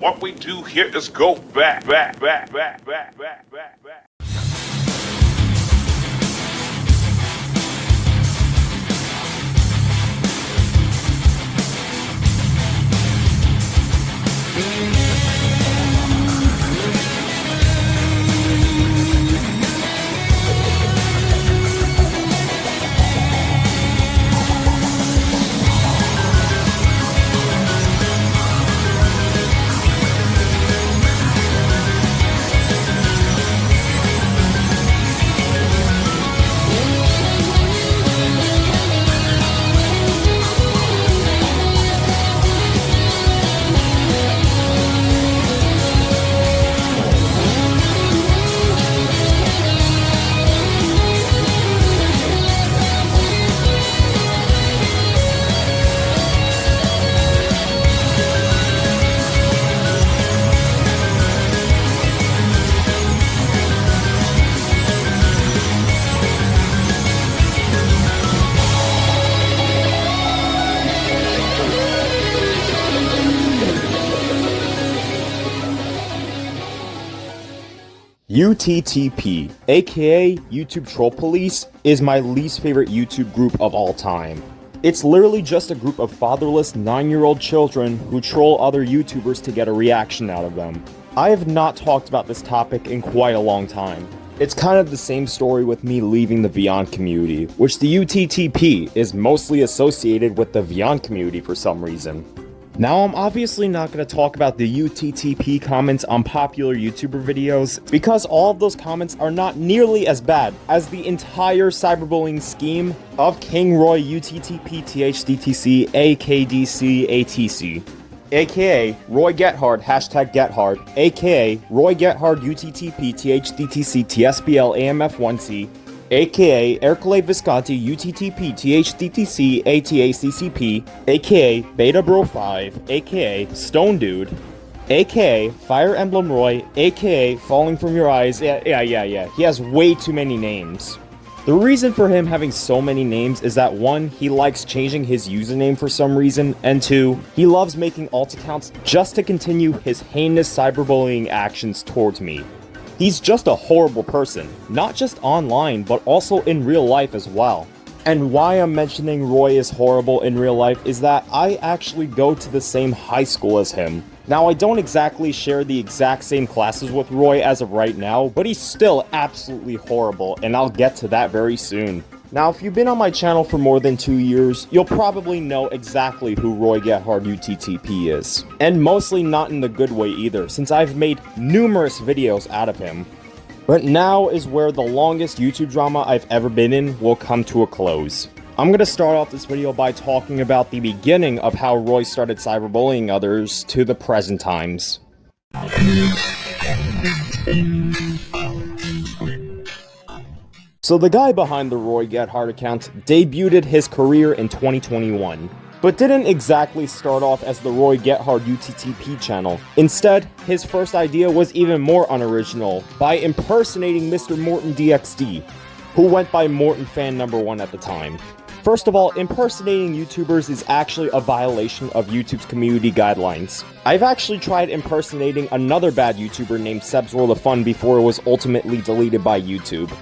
What we do here is go back. UTTP, aka YouTube Troll Police, is my least favorite YouTube group of all time. It's literally just a group of fatherless 9-year-old children who troll other YouTubers to get a reaction out of them. I have not talked about this topic in quite a long time. It's kind of the same story with me leaving the Vyond community, which the UTTP is mostly associated with the Vyond community for some reason. Now, I'm obviously not going to talk about the UTTP comments on popular YouTuber videos, because all of those comments are not nearly as bad as the entire cyberbullying scheme of King Roy UTTP THDTC AKDC ATC, aka Roy Gethard #Gethard, aka Roy Gethard UTTP THDTC TSPL AMF1C, aka Ercole Visconti UTTP THDTC ATACCP, aka Beta Bro 5, aka Stone Dude, aka Fire Emblem Roy, aka Falling From Your Eyes. Yeah. He has way too many names. The reason for him having so many names is that 1, he likes changing his username for some reason, and 2, he loves making alt accounts just to continue his heinous cyberbullying actions towards me. He's just a horrible person, not just online, but also in real life as well. And why I'm mentioning Roy is horrible in real life is that I actually go to the same high school as him. Now, I don't exactly share the exact same classes with Roy as of right now, but he's still absolutely horrible, and I'll get to that very soon. Now, if you've been on my channel for more than 2 years, you'll probably know exactly who Roy Gethard UTTP is. And mostly not in the good way either, since I've made numerous videos out of him. But now is where the longest YouTube drama I've ever been in will come to a close. I'm going to start off this video by talking about the beginning of how Roy started cyberbullying others to the present times. So the guy behind the Roy Gethard account debuted his career in 2021, but didn't exactly start off as the Roy Gethard UTTP channel. Instead, his first idea was even more unoriginal, by impersonating Mr. Morton DXD, who went by Morton Fan #1 at the time. First of all, impersonating YouTubers is actually a violation of YouTube's community guidelines. I've actually tried impersonating another bad YouTuber named Seb's World of Fun before it was ultimately deleted by YouTube.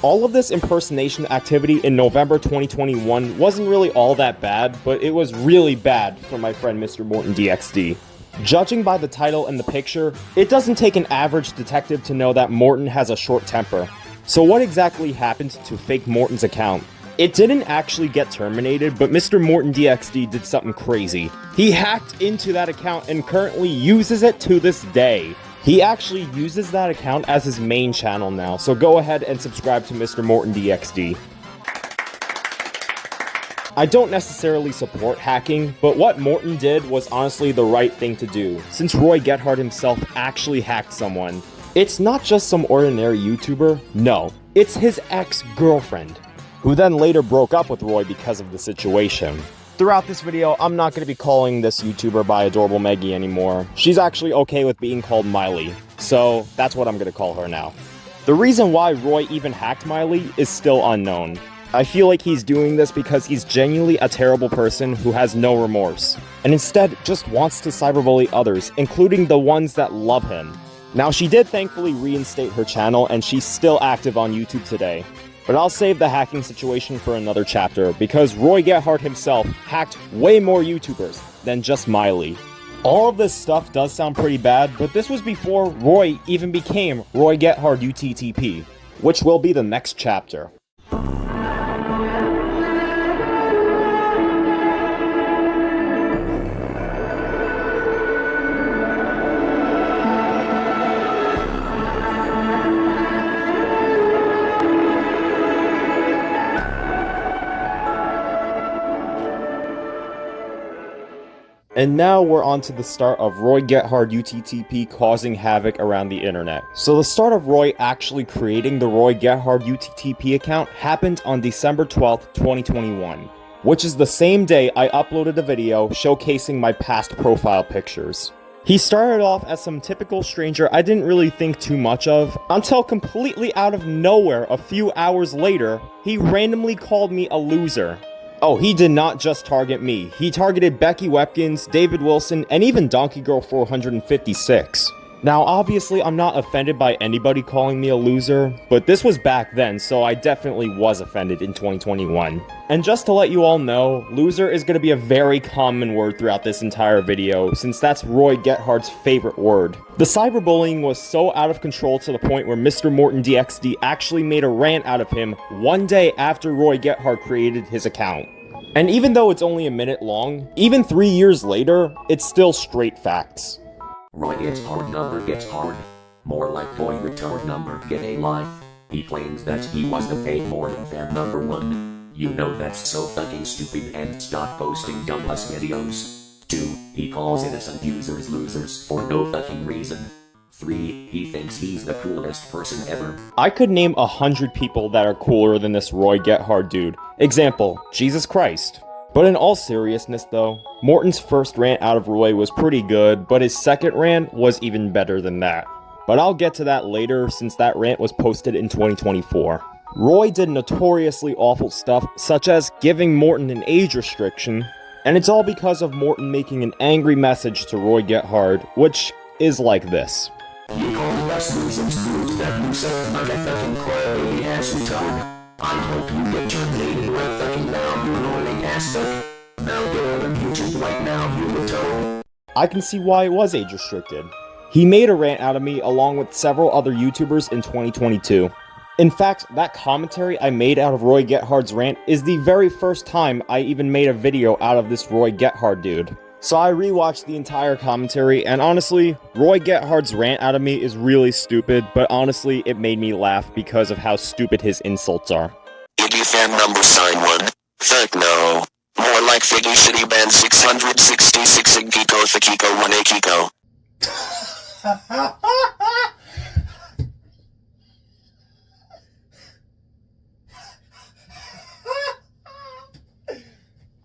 All of this impersonation activity in November 2021 wasn't really all that bad, but it was really bad for my friend Mr. Morton DXD. Judging by the title and the picture, it doesn't take an average detective to know that Morton has a short temper. So what exactly happened to fake Morton's account? It didn't actually get terminated, but Mr. Morton DXD did something crazy. He hacked into that account and currently uses it to this day. He actually uses that account as his main channel now, so go ahead and subscribe to Mr. Morton DXD. I don't necessarily support hacking, but what Morton did was honestly the right thing to do, since Roy Gethard himself actually hacked someone. It's not just some ordinary YouTuber, no, it's his ex-girlfriend, who then later broke up with Roy because of the situation. Throughout this video, I'm not going to be calling this YouTuber by Adorable Maggie anymore. She's actually okay with being called Miley, so that's what I'm going to call her now. The reason why Roy even hacked Miley is still unknown. I feel like he's doing this because he's genuinely a terrible person who has no remorse, and instead just wants to cyberbully others, including the ones that love him. Now, she did thankfully reinstate her channel, and she's still active on YouTube today. But I'll save the hacking situation for another chapter, because Roy Gethard himself hacked way more YouTubers than just Miley. All of this stuff does sound pretty bad, but this was before Roy even became Roy Gethard UTTP, which will be the next chapter. And now we're on to the start of Roy Gethard UTTP causing havoc around the internet. So the start of Roy actually creating the Roy Gethard UTTP account happened on December 12th, 2021, which is the same day I uploaded a video showcasing my past profile pictures. He started off as some typical stranger I didn't really think too much of, until completely out of nowhere a few hours later, he randomly called me a loser. Oh, he did not just target me. He targeted Becky Wepkins, David Wilson, and even Donkey Girl 456. Now, obviously, I'm not offended by anybody calling me a loser, but this was back then, so I definitely was offended in 2021. And just to let you all know, loser is going to be a very common word throughout this entire video, since that's Roy Gethard's favorite word. The cyberbullying was so out of control to the point where Mr. Morton DXD actually made a rant out of him one day after Roy Gethard created his account. And even though it's only a minute long, even 3 years later, it's still straight facts. Roy Gethard number gets hard. More like boy retard number get a life. He claims that he was the fake Morton fan #1. You know that's so fucking stupid and stop posting dumbass videos. 2. He calls innocent users losers for no fucking reason. 3. He thinks he's the coolest person ever. I could name 100 people that are cooler than this Roy Gethard dude. Example, Jesus Christ. But in all seriousness though, Morton's first rant out of Roy was pretty good, but his second rant was even better than that. But I'll get to that later since that rant was posted in 2024. Roy did notoriously awful stuff such as giving Morton an age restriction, and it's all because of Morton making an angry message to Roy Gethard, which is like this. You call us losers prove that you suck motherfucking quality ass retard. I hope you get terminated right fucking now, you annoying ass fuck. Now get on YouTube right now, you retard. I can see why it was age restricted. He made a rant out of me along with several other YouTubers in 2022. In fact, that commentary I made out of Roy Gethard's rant is the very first time I even made a video out of this Roy Gethard dude. So I rewatched the entire commentary, and honestly, Roy Gethard's rant out of me is really stupid, but honestly, it made me laugh because of how stupid his insults are. Iggy fan number sign 1. Fuck no. More like Figgy Shitty Band 666 Igkiko Fakiko 1 Akiko.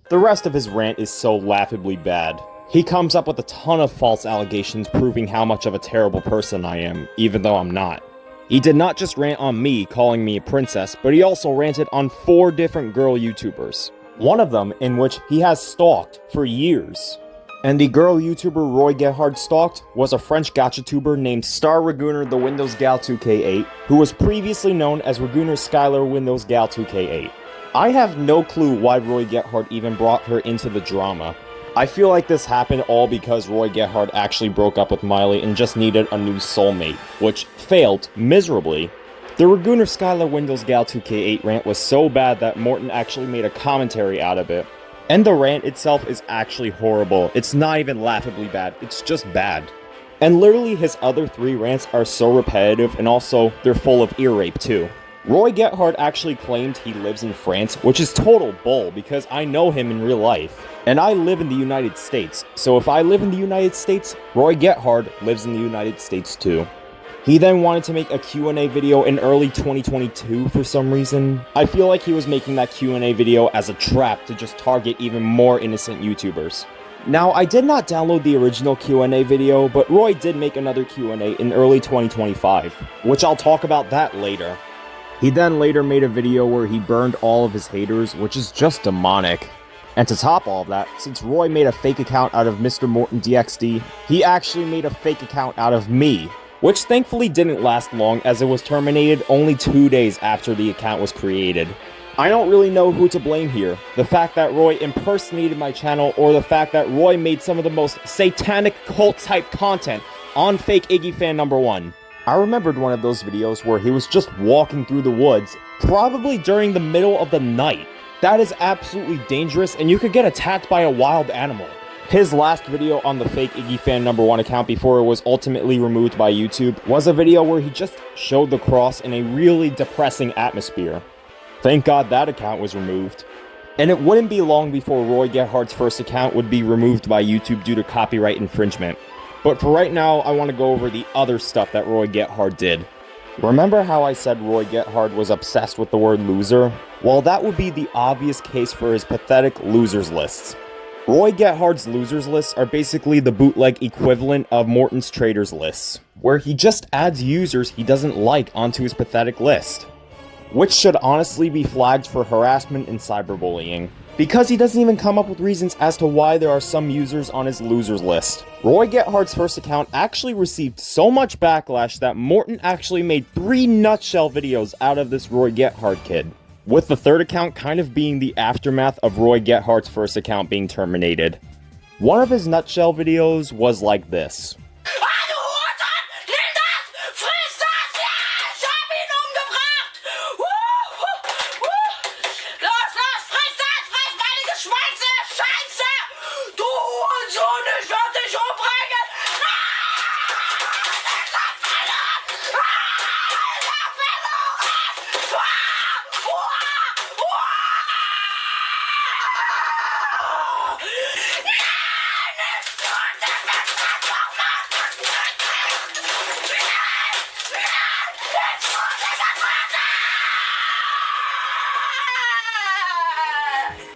The rest of his rant is so laughably bad. He comes up with a ton of false allegations proving how much of a terrible person I am, even though I'm not. He did not just rant on me, calling me a princess, but he also ranted on 4 different girl YouTubers. One of them in which he has stalked for years. And the girl YouTuber Roy Gethard stalked was a French gachatuber named Star Raguner the Windows Gal 2K8, who was previously known as Raguner Skylar Windows Gal 2K8. I have no clue why Roy Gethard even brought her into the drama. I feel like this happened all because Roy Gethard actually broke up with Miley and just needed a new soulmate, which failed miserably. The Raguner Skylar Windows Gal 2K8 rant was so bad that Morton actually made a commentary out of it. And the rant itself is actually horrible. It's not even laughably bad, it's just bad. And literally his other 3 rants are so repetitive, and also they're full of ear rape too. Roy Gethard actually claimed he lives in France, which is total bull because I know him in real life. And I live in the United States, so if I live in the United States, Roy Gethard lives in the United States too. He then wanted to make a Q&A video in early 2022 for some reason. I feel like he was making that Q&A video as a trap to just target even more innocent YouTubers. Now, I did not download the original Q&A video, but Roy did make another Q&A in early 2025, which I'll talk about that later. He then later made a video where he burned all of his haters, which is just demonic. And to top all of that, since Roy made a fake account out of Mr. Morton DXD, he actually made a fake account out of me, which thankfully didn't last long as it was terminated only 2 days after the account was created. I don't really know who to blame here, the fact that Roy impersonated my channel or the fact that Roy made some of the most satanic cult-type content on fake Iggy fan number 1. I remembered one of those videos where he was just walking through the woods, probably during the middle of the night. That is absolutely dangerous, and you could get attacked by a wild animal. His last video on the fake Iggy fan number 1 account before it was ultimately removed by YouTube was a video where he just showed the cross in a really depressing atmosphere. Thank God that account was removed. And it wouldn't be long before Roy Gethard's first account would be removed by YouTube due to copyright infringement. But for right now, I want to go over the other stuff that Roy Gethard did. Remember how I said Roy Gethard was obsessed with the word loser? Well, that would be the obvious case for his pathetic losers lists. Roy Gethard's losers lists are basically the bootleg equivalent of Morton's traders lists, where he just adds users he doesn't like onto his pathetic list, which should honestly be flagged for harassment and cyberbullying, because he doesn't even come up with reasons as to why there are some users on his losers list. Roy Gethard's first account actually received so much backlash that Morton actually made 3 nutshell videos out of this Roy Gethard kid, with the third account kind of being the aftermath of Roy Gethard's first account being terminated. One of his nutshell videos was like this.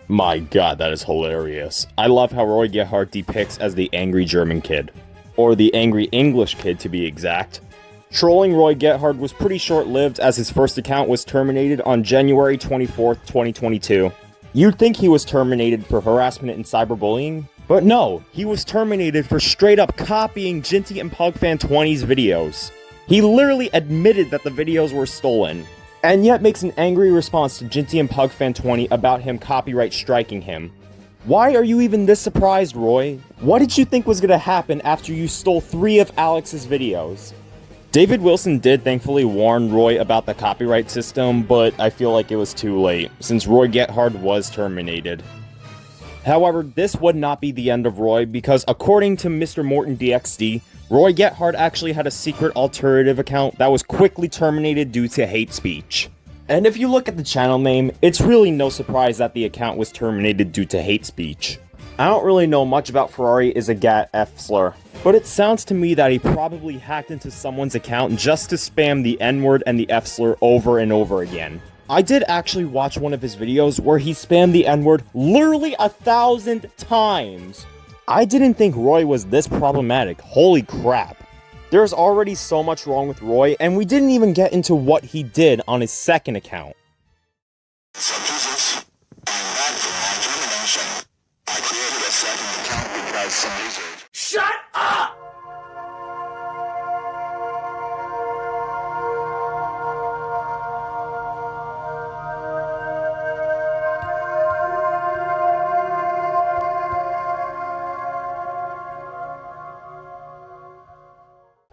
My god, that is hilarious. I love how Roy Gethard depicts as the angry German kid. Or the angry English kid, to be exact. Trolling Roy Gethard was pretty short-lived as his first account was terminated on January 24th, 2022. You'd think he was terminated for harassment and cyberbullying, but no, he was terminated for straight-up copying Jinty and PugFan20's videos. He literally admitted that the videos were stolen, and yet makes an angry response to Jinty and PugFan20 about him copyright striking him. Why are you even this surprised, Roy? What did you think was gonna happen after you stole 3 of Alex's videos? David Wilson did thankfully warn Roy about the copyright system, but I feel like it was too late, since Roy Gethard was terminated. However, this would not be the end of Roy, because according to Mr. Morton DXD, Roy Gethard actually had a secret alternative account that was quickly terminated due to hate speech. And if you look at the channel name, it's really no surprise that the account was terminated due to hate speech. I don't really know much about Ferrari is a Gat F slur, but it sounds to me that he probably hacked into someone's account just to spam the N-word and the F slur over and over again. I did actually watch one of his videos where he spammed the N-word literally 1,000 times. I didn't think Roy was this problematic, holy crap. There's already so much wrong with Roy, and we didn't even get into what he did on his second account. So Jesus, I'm back from my termination. I created a second account because some users... Shut up!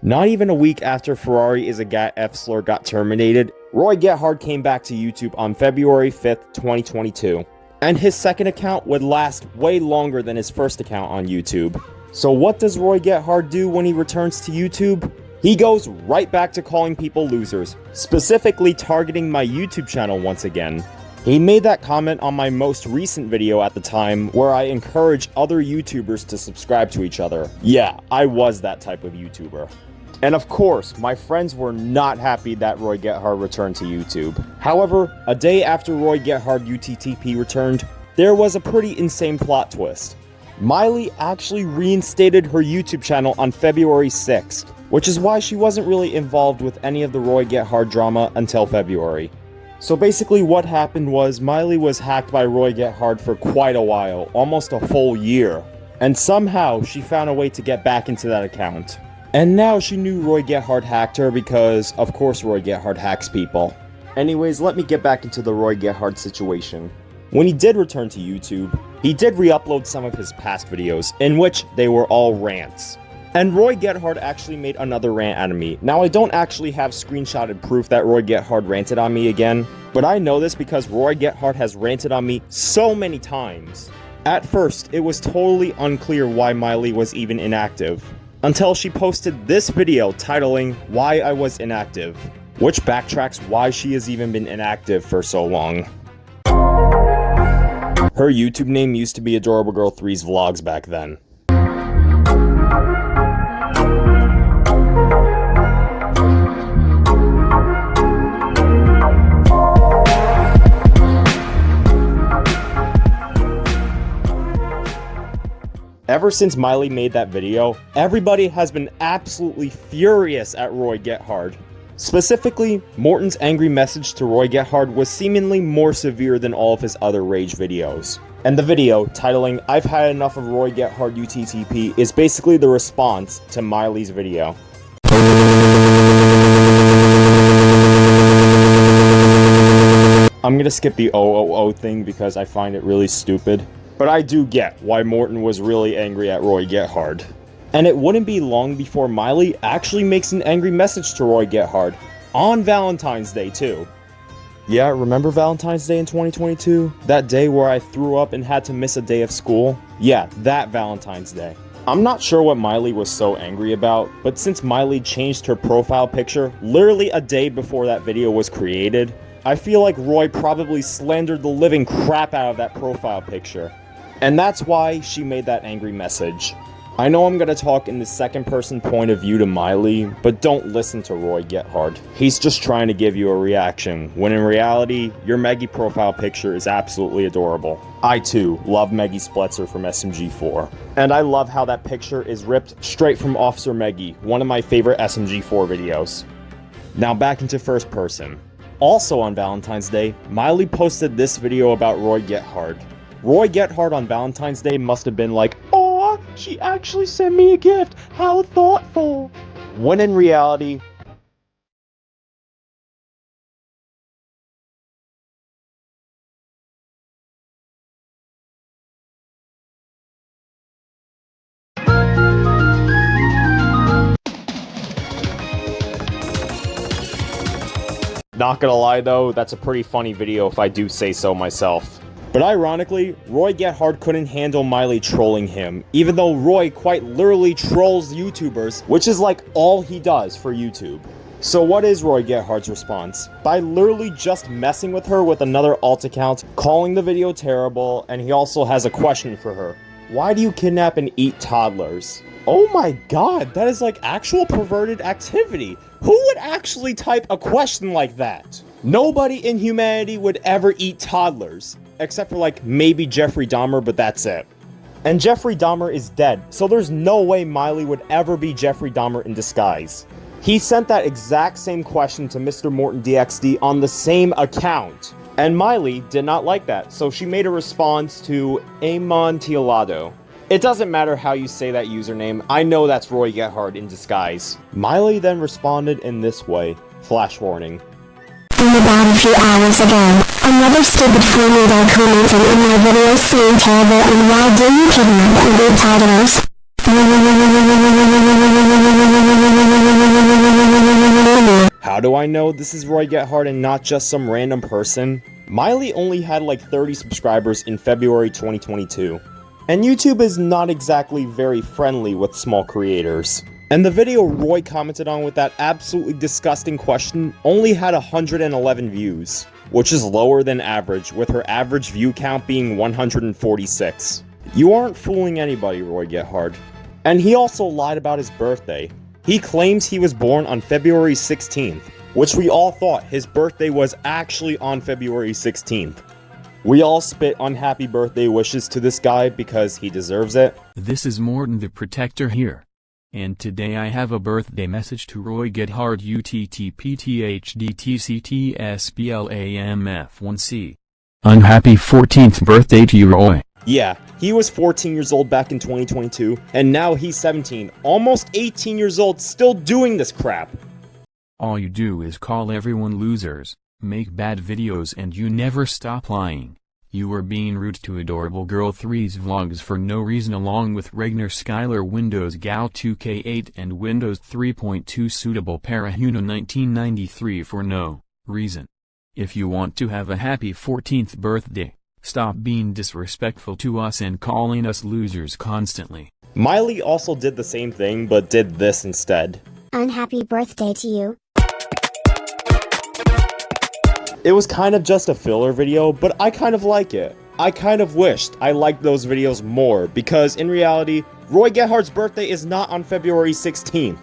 Not even a week after Ferrari is a Gat F slur got terminated, Roy Gethard came back to YouTube on February 5th, 2022. And his second account would last way longer than his first account on YouTube. So what does Roy Gethard do when he returns to YouTube? He goes right back to calling people losers, specifically targeting my YouTube channel once again. He made that comment on my most recent video at the time, where I encouraged other YouTubers to subscribe to each other. Yeah, I was that type of YouTuber. And of course, my friends were not happy that Roy Gethard returned to YouTube. However, a day after Roy Gethard UTTP returned, there was a pretty insane plot twist. Miley actually reinstated her YouTube channel on February 6th, which is why she wasn't really involved with any of the Roy Gethard drama until February. So basically what happened was Miley was hacked by Roy Gethard for quite a while, almost a full year. And somehow she found a way to get back into that account. And now she knew Roy Gethard hacked her because, of course, Roy Gethard hacks people. Anyways, let me get back into the Roy Gethard situation. When he did return to YouTube, he did re-upload some of his past videos, in which they were all rants. And Roy Gethard actually made another rant out of me. Now, I don't actually have screenshotted proof that Roy Gethard ranted on me again, but I know this because Roy Gethard has ranted on me so many times. At first, it was totally unclear why Miley was even inactive, until she posted this video titling Why I Was Inactive, which backtracks why she has even been inactive for so long. Her YouTube name used to be Adorable Girl 3's Vlogs back then. Ever since Miley made that video, everybody has been absolutely furious at Roy Gethard. Specifically, Morton's angry message to Roy Gethard was seemingly more severe than all of his other rage videos. And the video, titling I've Had Enough of Roy Gethard UTTP, is basically the response to Miley's video. I'm gonna skip the OOO thing because I find it really stupid. But I do get why Morton was really angry at Roy Gethard. And it wouldn't be long before Miley actually makes an angry message to Roy Gethard. On Valentine's Day, too. Yeah, remember Valentine's Day in 2022? That day where I threw up and had to miss a day of school? Yeah, that Valentine's Day. I'm not sure what Miley was so angry about, but since Miley changed her profile picture literally a day before that video was created, I feel like Roy probably slandered the living crap out of that profile picture. And that's why she made that angry message. I know I'm gonna talk in the second person point of view to Miley, but don't listen to Roy Gethard. He's just trying to give you a reaction, when in reality, your Maggie profile picture is absolutely adorable. I too love Maggie Spletzer from SMG4. And I love how that picture is ripped straight from Officer Maggie, one of my favorite SMG4 videos. Now back into first person. Also on Valentine's Day, Miley posted this video about Roy Gethard. Roy Gethard on Valentine's Day must have been like, "Aw, she actually sent me a gift, how thoughtful." When in reality, not gonna lie though, that's a pretty funny video if I do say so myself. But ironically, Roy Gethard couldn't handle Miley trolling him, even though Roy quite literally trolls YouTubers, which is like all he does for YouTube. So what is Roy Gethard's response? By literally just messing with her with another alt account, calling the video terrible, and he also has a question for her. Why do you kidnap and eat toddlers? Oh my god, that is like actual perverted activity. Who would actually type a question like that? Nobody in humanity would ever eat toddlers. Except for like maybe Jeffrey Dahmer, but that's it. And Jeffrey Dahmer is dead, so there's no way Miley would ever be Jeffrey Dahmer in disguise. He sent that exact same question to Mr. Morton DXD on the same account. And Miley did not like that, so she made a response to Amontillado. It doesn't matter how you say that username, I know that's Roy Gethard in disguise. Miley then responded in this way, flash warning. About a few hours ago, another stupid fool dog commented in my video saying terrible and why do you kidnap and eat toddlers? How do I know this is Roy Gethard and not just some random person? Miley only had like 30 subscribers in February 2022. And YouTube is not exactly very friendly with small creators. And the video Roy commented on with that absolutely disgusting question only had 111 views, which is lower than average, with her average view count being 146. You aren't fooling anybody, Roy Gethard. And he also lied about his birthday. He claims he was born on February 16th, which we all thought his birthday was actually on February 16th. We all spit unhappy birthday wishes to this guy because he deserves it. This is Morton the Protector here. And today I have a birthday message to Roy Gethard UTTP THDTC TSPL AMF1C. Unhappy 14th birthday to you, Roy. Yeah, he was 14 years old back in 2022, and now he's 17, almost 18 years old, still doing this crap. All you do is call everyone losers, make bad videos, and you never stop lying. You were being rude to Adorable Girl 3's vlogs for no reason, along with Regner Skylar Windows Gal 2K8 and Windows 3.2 Suitable Parahuna 1993 for no reason. If you want to have a happy 14th birthday, stop being disrespectful to us and calling us losers constantly. Miley also did the same thing, but did this instead. Unhappy birthday to you. It was kind of just a filler video, but I kind of like it. I kind of wished I liked those videos more, because in reality, Roy Gethard's birthday is not on February 16th.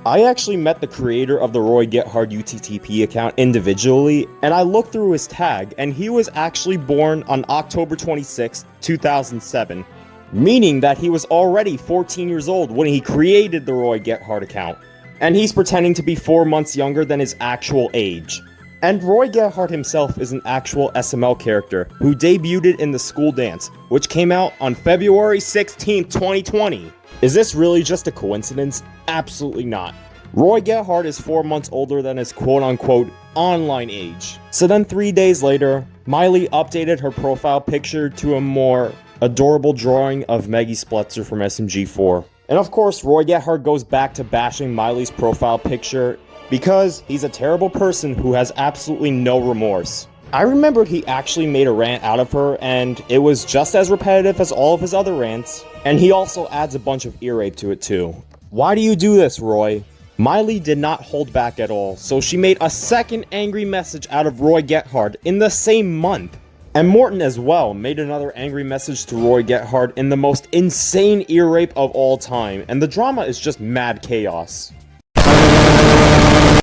I actually met the creator of the Roy Gethard UTTP account individually, and I looked through his tag, and he was actually born on October 26, 2007, meaning that he was already 14 years old when he created the Roy Gethard account, and he's pretending to be 4 months younger than his actual age. And Roy Gethard himself is an actual SML character who debuted in the school dance, which came out on February 16, 2020. Is this really just a coincidence? Absolutely not. Roy Gethard is 4 months older than his quote-unquote online age. So then 3 days later, Miley updated her profile picture to a more adorable drawing of Maggie Splutzer from SMG4. And of course, Roy Gethard goes back to bashing Miley's profile picture because he's a terrible person who has absolutely no remorse. I remembered he actually made a rant out of her, and it was just as repetitive as all of his other rants, and he also adds a bunch of ear rape to it too. Why do you do this, Roy? Miley did not hold back at all, so she made a second angry message out of Roy Gethard in the same month. And Morton as well made another angry message to Roy Gethard in the most insane ear rape of all time, and the drama is just mad chaos.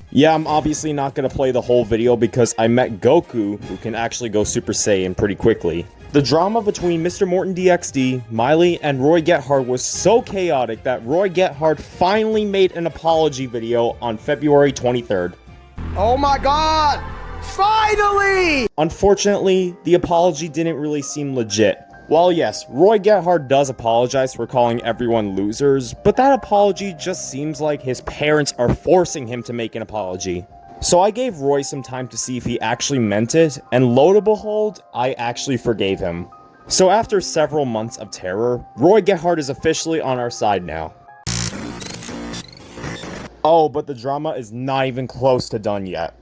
Yeah, I'm obviously not going to play the whole video because I met Goku, who can actually go Super Saiyan pretty quickly. The drama between Mr. Morton DXD, Miley, and Roy Gethard was so chaotic that Roy Gethard finally made an apology video on February 23rd. Oh my god! Finally! Unfortunately, the apology didn't really seem legit. While yes, Roy Gethard does apologize for calling everyone losers, but that apology just seems like his parents are forcing him to make an apology. So I gave Roy some time to see if he actually meant it, and lo and behold, I actually forgave him. So after several months of terror, Roy Gethard is officially on our side now. Oh, but the drama is not even close to done yet.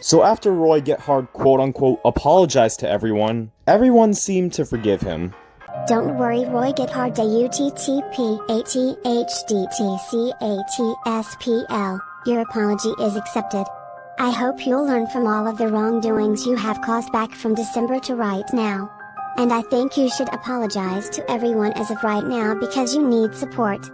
So after Roy Gethard quote-unquote apologized to everyone seemed to forgive him. Don't worry, Roy Gethard UTTP THDTC TSPL. Your apology is accepted. I hope you'll learn from all of the wrongdoings you have caused back from December to right now. And I think you should apologize to everyone as of right now because you need support.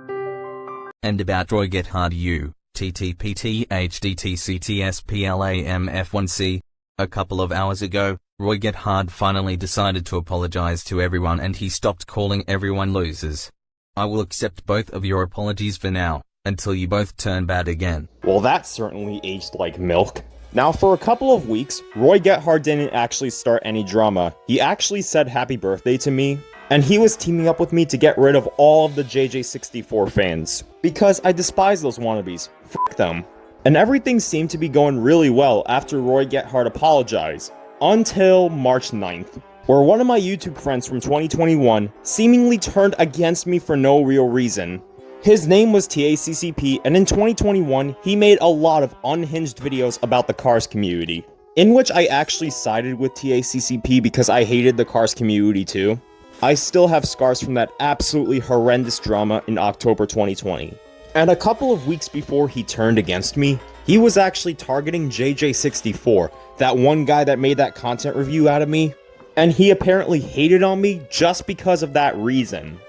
And about Roy Gethard UTTP THDTC TSPL AMF1C. A couple of hours ago, Roy Gethard finally decided to apologize to everyone and he stopped calling everyone losers. I will accept both of your apologies for now, until you both turn bad again. Well, that certainly aged like milk. Now, for a couple of weeks, Roy Gethard didn't actually start any drama. He actually said happy birthday to me, and he was teaming up with me to get rid of all of the JJ64 fans. Because I despise those wannabes. F*** them. And everything seemed to be going really well after Roy Gethard apologized. Until March 9th, where one of my YouTube friends from 2021 seemingly turned against me for no real reason. His name was TACCP, and in 2021, he made a lot of unhinged videos about the Cars community, in which I actually sided with TACCP because I hated the Cars community too. I still have scars from that absolutely horrendous drama in October 2020. And a couple of weeks before he turned against me, he was actually targeting JJ64, that one guy that made that content review out of me, and he apparently hated on me just because of that reason.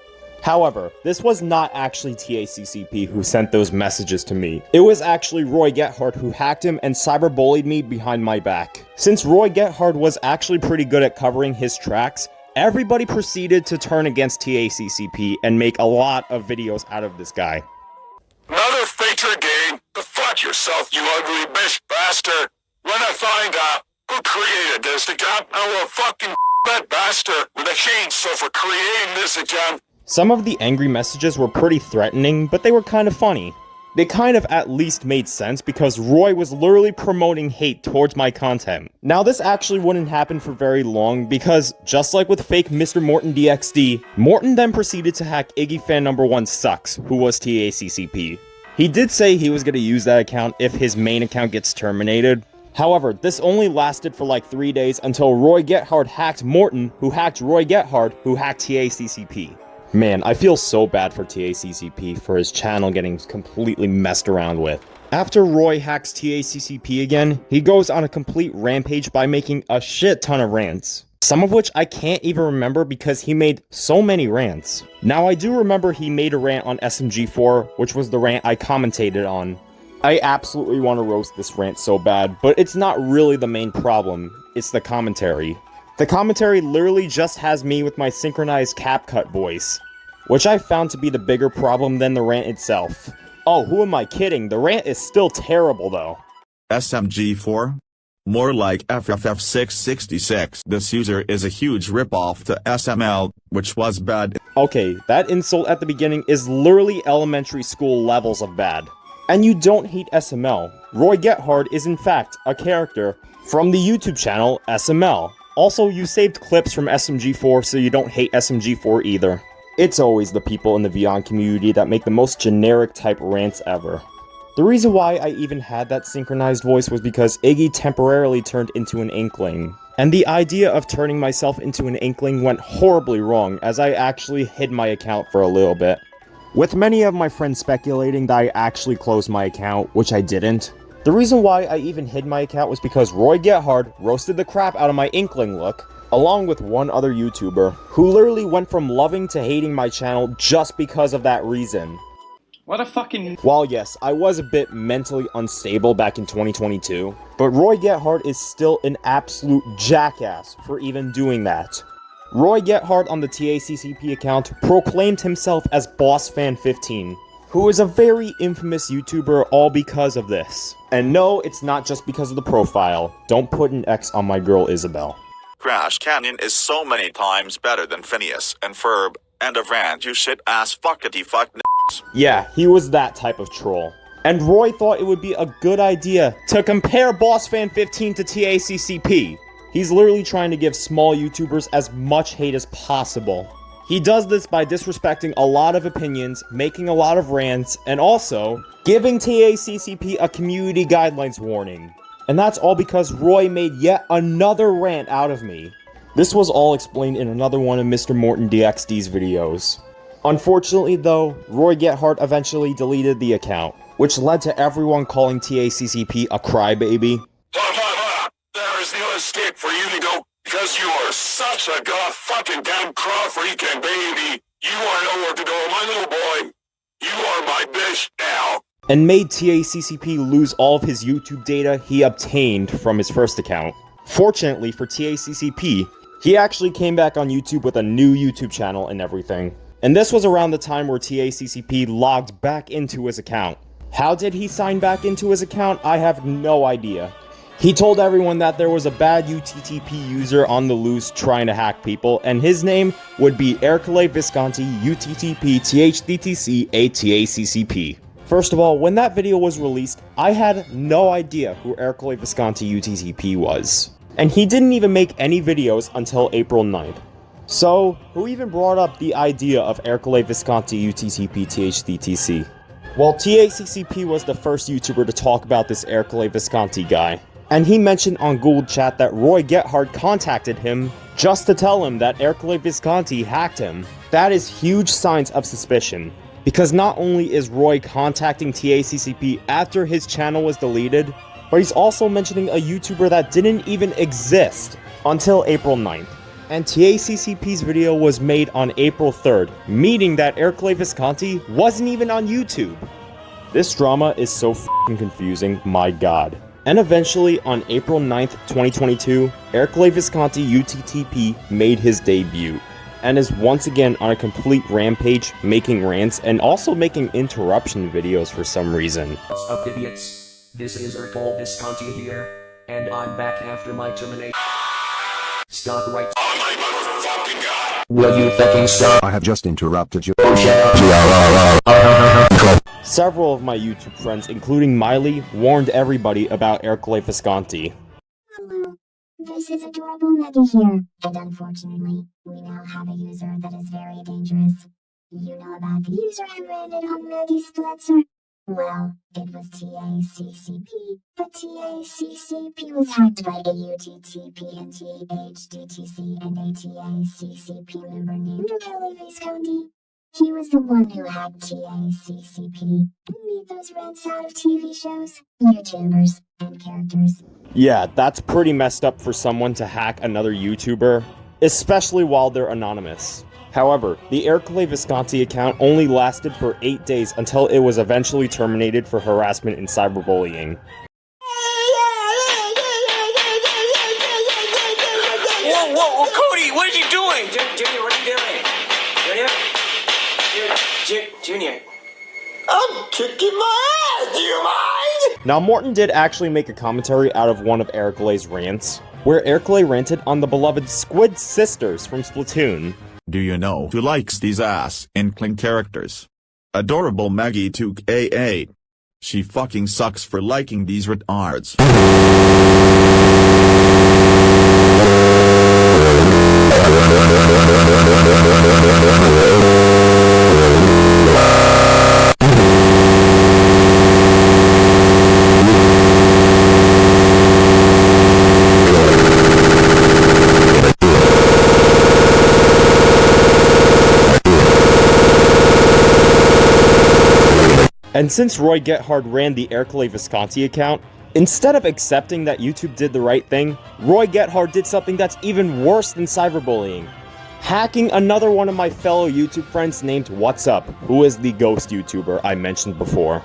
However, this was not actually THDTC who sent those messages to me. It was actually Roy Gethard who hacked him and cyberbullied me behind my back. Since Roy Gethard was actually pretty good at covering his tracks, everybody proceeded to turn against THDTC and make a lot of videos out of this guy. Another feature game. Go fuck yourself, you ugly bitch bastard. When I find out who created this account, I will fucking that bastard with a chainsaw for creating this account. Some of the angry messages were pretty threatening, but they were kind of funny. They kind of at least made sense because Roy was literally promoting hate towards my content. Now this actually wouldn't happen for very long because, just like with fake Mr. Morton DXD, Morton then proceeded to hack Iggy fan number 1 Sucks, who was THDTC. He did say he was going to use that account if his main account gets terminated. However, this only lasted for like 3 days until Roy Gethard hacked Morton, who hacked Roy Gethard, who hacked THDTC. Man, I feel so bad for THDTC for his channel getting completely messed around with. After Roy hacks THDTC again, he goes on a complete rampage by making a shit ton of rants. Some of which I can't even remember because he made so many rants. Now I do remember he made a rant on SMG4, which was the rant I commentated on. I absolutely want to roast this rant so bad, but it's not really the main problem, it's the commentary. The commentary literally just has me with my synchronized CapCut voice, which I found to be the bigger problem than the rant itself. Oh, who am I kidding? The rant is still terrible though. SMG4? More like FFF666. This user is a huge ripoff to SML, which was bad. Okay, that insult at the beginning is literally elementary school levels of bad. And you don't hate SML. Roy Gethard is in fact a character from the YouTube channel SML. Also, you saved clips from SMG4, so you don't hate SMG4 either. It's always the people in the Vyond community that make the most generic type rants ever. The reason why I even had that synchronized voice was because Iggy temporarily turned into an Inkling. And the idea of turning myself into an Inkling went horribly wrong, as I actually hid my account for a little bit. With many of my friends speculating that I actually closed my account, which I didn't. The reason why I even hid my account was because Roy Gethard roasted the crap out of my Inkling look, along with one other YouTuber, who literally went from loving to hating my channel just because of that reason. What a fucking... While yes, I was a bit mentally unstable back in 2022, but Roy Gethard is still an absolute jackass for even doing that. Roy Gethard on the THDTC account proclaimed himself as BossFan15, who is a very infamous YouTuber all because of this. And no, it's not just because of the profile. Don't put an X on my girl Isabel. Crash Canyon is so many times better than Phineas and Ferb, and a rant you shit ass fuckity fuck n***s. Yeah, he was that type of troll. And Roy thought it would be a good idea to compare BossFan15 to THDTC. He's literally trying to give small YouTubers as much hate as possible. He does this by disrespecting a lot of opinions, making a lot of rants, and also giving THDTC a community guidelines warning. And that's all because Roy made yet another rant out of me. This was all explained in another one of Mr. Morton DXD's videos. Unfortunately though, Roy Gethard eventually deleted the account, which led to everyone calling THDTC a crybaby. There is no escape for you to go, because you are such a god fucking damn craw freaking baby. You are nowhere to go, my little boy. You are my bitch now. And made THDTC lose all of his YouTube data he obtained from his first account. Fortunately for THDTC, he actually came back on YouTube with a new YouTube channel and everything. And this was around the time where THDTC logged back into his account. How did he sign back into his account? I have no idea. He told everyone that there was a bad UTTP user on the loose trying to hack people, and his name would be Ercole Visconti UTTP THDTC TSPL. First of all, when that video was released, I had no idea who Ercole Visconti UTTP was. And he didn't even make any videos until April 9th. So, who even brought up the idea of Ercole Visconti UTTP THDTC? Well, THDTC was the first YouTuber to talk about this Ercole Visconti guy. And he mentioned on Google Chat that Roy Gethard contacted him just to tell him that Ercole Visconti hacked him. That is huge signs of suspicion. Because not only is Roy contacting THDTC after his channel was deleted, but he's also mentioning a YouTuber that didn't even exist until April 9th. and TACCP's video was made on April 3rd, meaning that Ercole Visconti wasn't even on YouTube. This drama is so f***ing confusing, my god. And eventually, on April 9th, 2022, Ercole Visconti UTTP made his debut, and is once again on a complete rampage, making rants, and also making interruption videos for some reason. What's up, idiots? This is Ercole Visconti here, and I'm back after my termination. Stop right. Oh my motherfucking god! Will you fucking stop? I have just interrupted you. Several of my YouTube friends, including Miley, warned everybody about Ercole Visconti. Hello, this is adorable Maggie here, and unfortunately, we now have a user that is very dangerous. You know about the user I branded on Maggie's Splatzer? Well, it was TACCP, but TACCP was hacked by a UTTP and THDTC and a TACCP member named Ercole Visconti. He was the one who hacked TACCP and made those rants out of TV shows, YouTubers, and characters. Yeah, that's pretty messed up for someone to hack another YouTuber, especially while they're anonymous. However, the Ercole Visconti account only lasted for 8 days until it was eventually terminated for harassment and cyberbullying. Whoa, Cody, what are you doing? Junior, what are you doing? Junior? I'm kicking my ass, do you mind? Now, Morton did actually make a commentary out of one of Ercole's rants, where Ercole ranted on the beloved Squid sisters from Splatoon. Do you know who likes these ass-inkling characters? Adorable Maggie Took AA. She fucking sucks for liking these retards. And since Roy Gethard ran the Ercole Visconti account, instead of accepting that YouTube did the right thing, Roy Gethard did something that's even worse than cyberbullying. Hacking another one of my fellow YouTube friends named What's Up, who is the ghost YouTuber I mentioned before.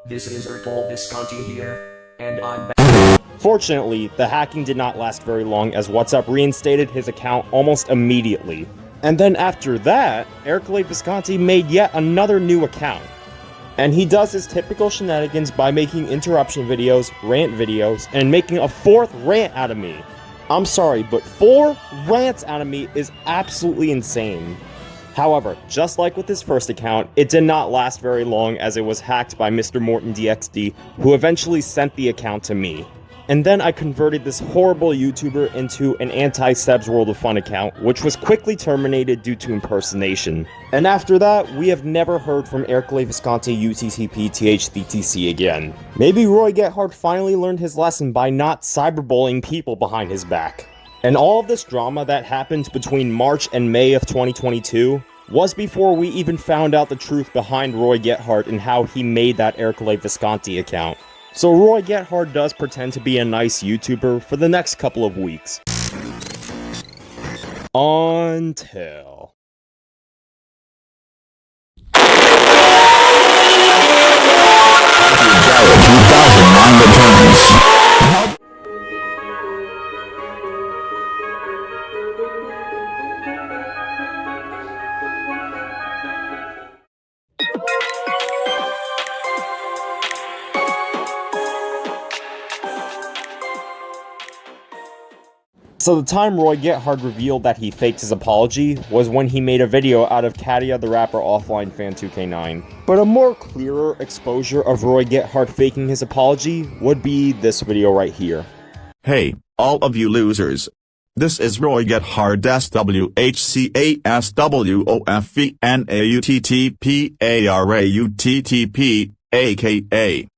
This is Ercole Visconti here, and I'm back. Fortunately, the hacking did not last very long as What's Up reinstated his account almost immediately. And then after that, Ercole Visconti made yet another new account. And he does his typical shenanigans by making interruption videos, rant videos, and making a 4th rant out of me. I'm sorry, but 4 rants out of me is absolutely insane. However, just like with his first account, it did not last very long as it was hacked by Mr. Morton DXD, who eventually sent the account to me. And then I converted this horrible YouTuber into an anti-Seb's World of Fun account, which was quickly terminated due to impersonation. And after that, we have never heard from Ercole Visconti UTTP THDTC again. Maybe Roy Gethard finally learned his lesson by not cyberbullying people behind his back. And all of this drama that happened between March and May of 2022 was before we even found out the truth behind Roy Gethard and how he made that Ercole Visconti account. So Roy Gethard does pretend to be a nice YouTuber for the next couple of weeks. Until... So the time Roy Gethard revealed that he faked his apology was when he made a video out of Katia the Rapper Offline Fan 2K9. But a more clearer exposure of Roy Gethard faking his apology would be this video right here. Hey, all of you losers. This is Roy Gethard SWHCASWOFVNAUTTP aka.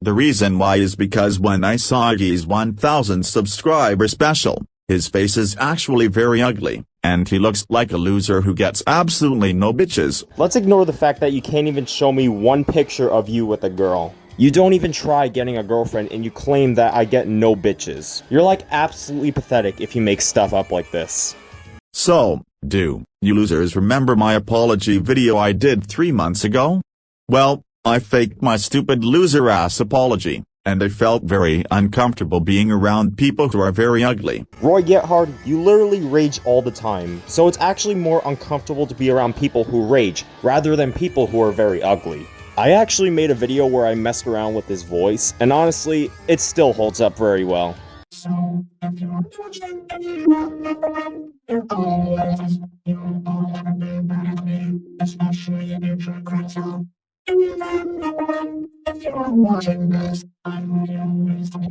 The reason why is because when I saw his 1000 subscriber special, his face is actually very ugly, and he looks like a loser who gets absolutely no bitches. Let's ignore the fact that you can't even show me one picture of you with a girl. You don't even try getting a girlfriend and you claim that I get no bitches. You're like absolutely pathetic if you make stuff up like this. So, do you losers remember my apology video I did 3 months ago? Well, I faked my stupid loser ass apology, and I felt very uncomfortable being around people who are very ugly. Roy Gethard, you literally rage all the time, so it's actually more uncomfortable to be around people who rage, rather than people who are very ugly. I actually made a video where I messed around with his voice, and honestly, it still holds up very well. So, if you want to watch them and you want Ercole, Ercole have a big bad of me, especially in your track rental. And you then number one, if you are watching this, I would always tell you.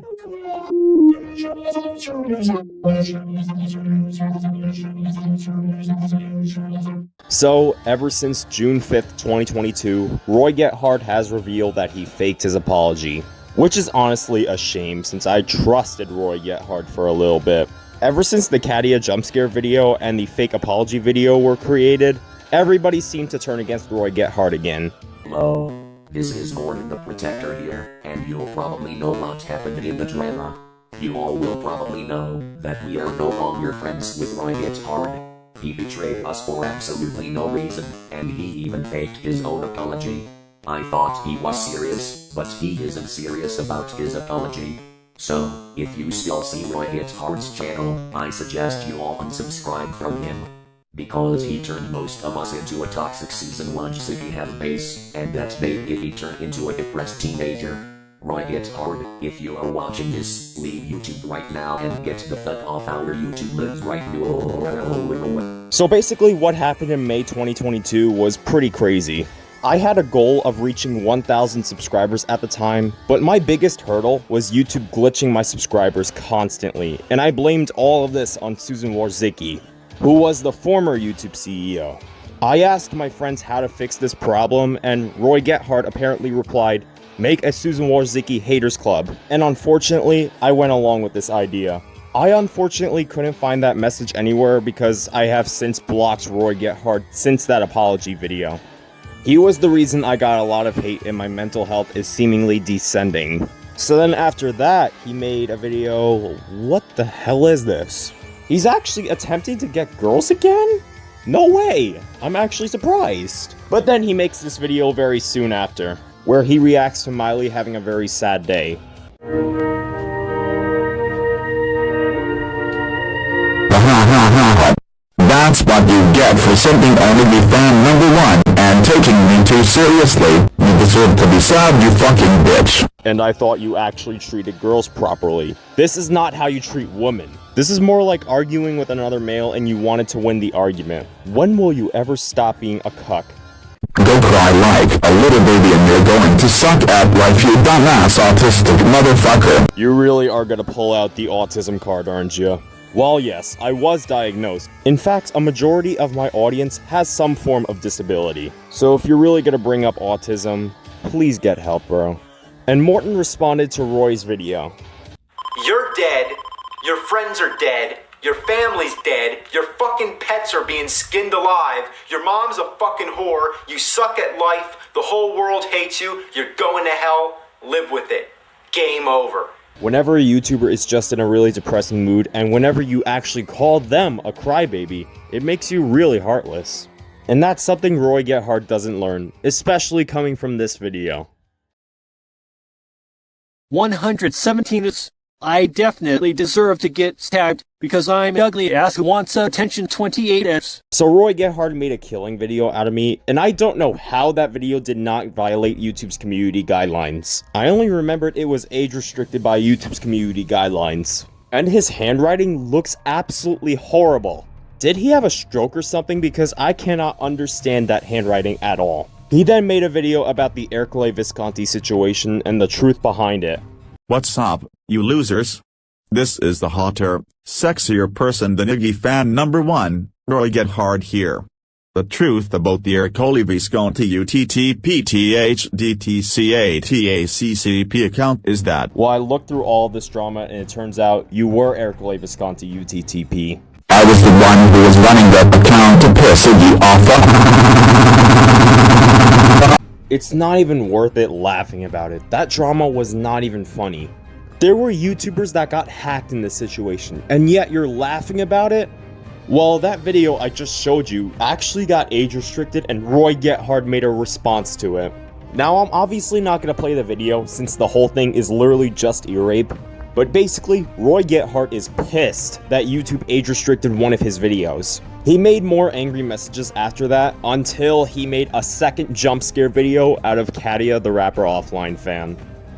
So, ever since June 5th, 2022, Roy Gethard has revealed that he faked his apology. Which is honestly a shame since I trusted Roy Gethard for a little bit. Ever since the Katia jump scare video and the fake apology video were created, everybody seemed to turn against Roy Gethard again. Hello, this is Gordon the Protector here, and you'll probably know what happened in the drama. You all will probably know that we are no longer friends with Roy Gethard. He betrayed us for absolutely no reason, and he even faked his own apology. I thought he was serious, but he isn't serious about his apology. So, if you still see Roy Gethard's channel, I suggest you all unsubscribe from him. Because he turned most of us into a toxic Season 1 city head base, and that made Iggy turn into a depressed teenager. Roy Gethard, if you are watching this, leave YouTube right now and get the fuck off our YouTube lives right now. So basically what happened in May 2022 was pretty crazy. I had a goal of reaching 1,000 subscribers at the time, but my biggest hurdle was YouTube glitching my subscribers constantly, and I blamed all of this on Susan Wojcicki, who was the former YouTube CEO. I asked my friends how to fix this problem, and Roy Gethard apparently replied, "Make a Susan Wojcicki haters club," and unfortunately, I went along with this idea. I unfortunately couldn't find that message anywhere because I have since blocked Roy Gethard since that apology video. He was the reason I got a lot of hate and my mental health is seemingly descending. So then after that, he made a video, what the hell is this? He's actually attempting to get girls again? No way! I'm actually surprised. But then he makes this video very soon after, where he reacts to Miley having a very sad day. That's what you get for simping only be fan #1 and taking me too seriously. You deserve to be sad, you fucking bitch. And I thought you actually treated girls properly. This is not how you treat women. This is more like arguing with another male and you wanted to win the argument. When will you ever stop being a cuck? Go cry like a little baby and you're going to suck at life, you dumbass autistic motherfucker. You really are gonna pull out the autism card, aren't you? Well, yes, I was diagnosed. In fact, a majority of my audience has some form of disability. So if you're really gonna bring up autism, please get help, bro. And Morton responded to Roy's video. You're dead, your friends are dead, your family's dead, your fucking pets are being skinned alive, your mom's a fucking whore, you suck at life, the whole world hates you, you're going to hell, live with it. Game over. Whenever a YouTuber is just in a really depressing mood, and whenever you actually call them a crybaby, it makes you really heartless. And that's something Roy Gethard doesn't learn, especially coming from this video. 117 is, I definitely deserve to get stabbed, because I'm ugly ass who wants attention 28s. So Roy Gethard made a killing video out of me, and I don't know how that video did not violate YouTube's community guidelines. I only remembered it was age restricted by YouTube's community guidelines. And his handwriting looks absolutely horrible. Did he have a stroke or something? Because I cannot understand that handwriting at all. He then made a video about the Ercole Visconti situation and the truth behind it. What's up, you losers? This is the hotter, sexier person than Iggy fan #1, Roy Gethard here. The truth about the Ercole Visconti UTTP THDTC TSPL account is that, well, I looked through all of this drama and it turns out you were Ercole Visconti UTTP. I was the one who was running that account to piss Iggy off. it's not even worth it laughing about it. That drama was not even funny. There were YouTubers that got hacked in this situation, and yet you're laughing about it? Well, that video I just showed you actually got age restricted, and Roy Gethard made a response to it. Now, I'm obviously not going to play the video since the whole thing is literally just ear rape, but basically, Roy Gethard is pissed that YouTube age restricted one of his videos. He made more angry messages after that until he made a second jump scare video out of Katia the Rapper Offline fan.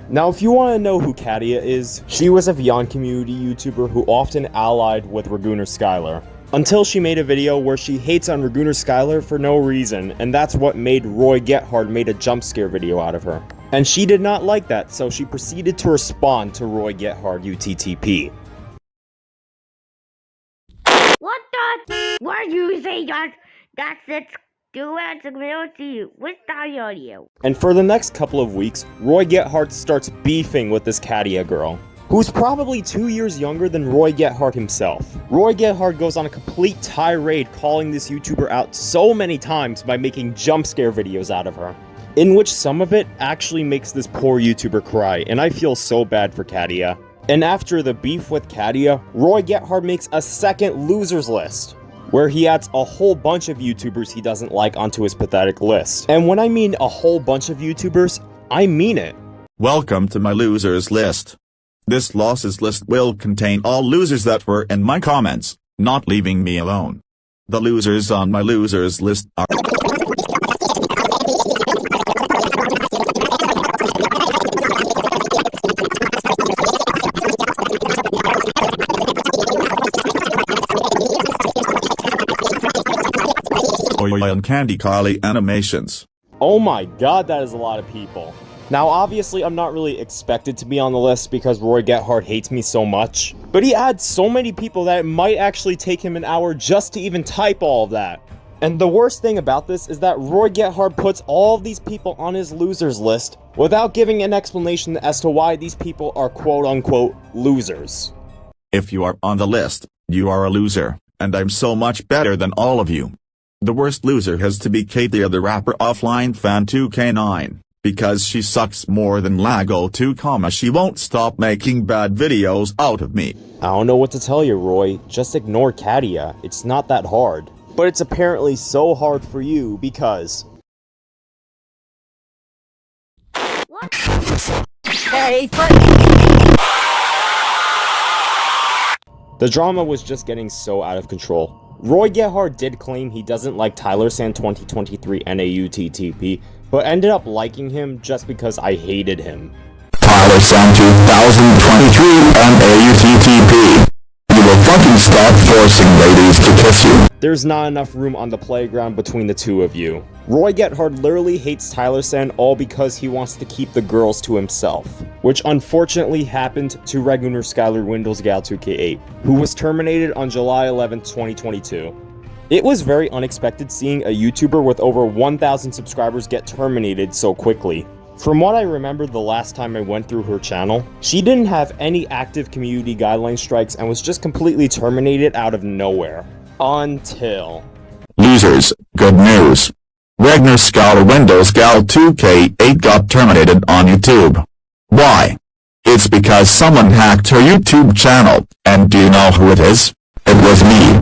Now, if you want to know who Katia is, she was a Vyond community YouTuber who often allied with Raguner Skylar. Until she made a video where she hates on Raguner Skylar for no reason, and that's what made Roy Gethard made a jump scare video out of her. And she did not like that, so she proceeded to respond to Roy Gethard UTTP. What the? Were you saying that? That's it. Do it to with the audio. And for the next couple of weeks, Roy Gethard starts beefing with this Katia girl, who's probably 2 years younger than Roy Gethard himself. Roy Gethard goes on a complete tirade calling this YouTuber out so many times by making jump scare videos out of her, in which some of it actually makes this poor YouTuber cry, and I feel so bad for Katia. And after the beef with Katia, Roy Gethard makes a second losers list, where he adds a whole bunch of YouTubers he doesn't like onto his pathetic list. And when I mean a whole bunch of YouTubers, I mean it. Welcome to my losers list. This losses list will contain all losers that were in my comments, not leaving me alone. The losers on my losers list are and Candy Carly animations. Oh my god, that is a lot of people. Now, obviously, I'm not really expected to be on the list because Roy Gethard hates me so much, but he adds so many people that it might actually take him an hour just to even type all of that. And the worst thing about this is that Roy Gethard puts all of these people on his losers list without giving an explanation as to why these people are quote-unquote losers. If you are on the list, you are a loser, and I'm so much better than all of you. The worst loser has to be Katia the Rapper Offline fan 2K9. Because she sucks more than Lago 2, she won't stop making bad videos out of me. I don't know what to tell you, Roy. Just ignore Katia. It's not that hard. But it's apparently so hard for you because... What? Hey, the drama was just getting so out of control. Roy Gethard did claim he doesn't like Tyler San 2023 NAUTTP, but ended up liking him just because I hated him. Tyler San 2023 NAUTTP. You will fucking stop forcing ladies to kiss you. There's not enough room on the playground between the two of you. Roy Gethard literally hates Tyler San all because he wants to keep the girls to himself, which unfortunately happened to Raguner Skylar Windows Gal 2K8, who was terminated on July 11, 2022. It was very unexpected seeing a YouTuber with over 1,000 subscribers get terminated so quickly. From what I remember the last time I went through her channel, she didn't have any active community guideline strikes and was just completely terminated out of nowhere. Until... Losers, good news. Raguner Skylar Windows Gal 2K8 got terminated on YouTube. Why? It's because someone hacked her YouTube channel, and do you know who it is? It was me.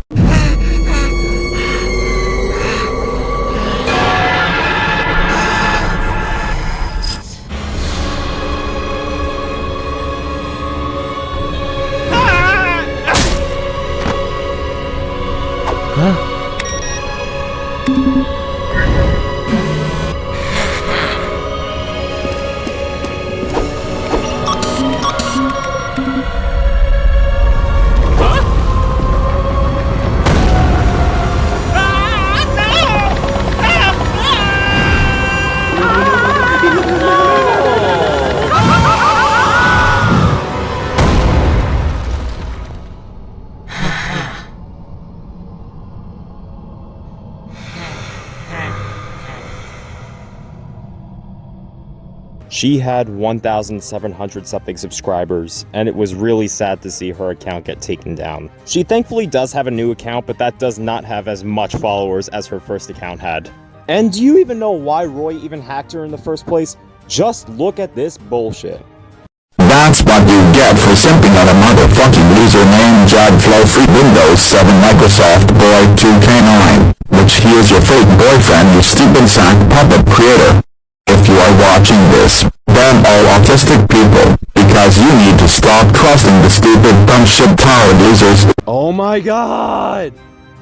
She had 1,700 something subscribers, and it was really sad to see her account get taken down. She thankfully does have a new account, but that does not have as much followers as her first account had. And do you even know why Roy even hacked her in the first place? Just look at this bullshit. That's what you get for simping on a motherfucking loser named Jadflow Free Windows 7 Microsoft Boy 2K9, which he is your fake boyfriend, you stupid sack puppet creator. If you are watching this, ban all autistic people, because you need to stop trusting the stupid dumb shit tired losers. Oh my god!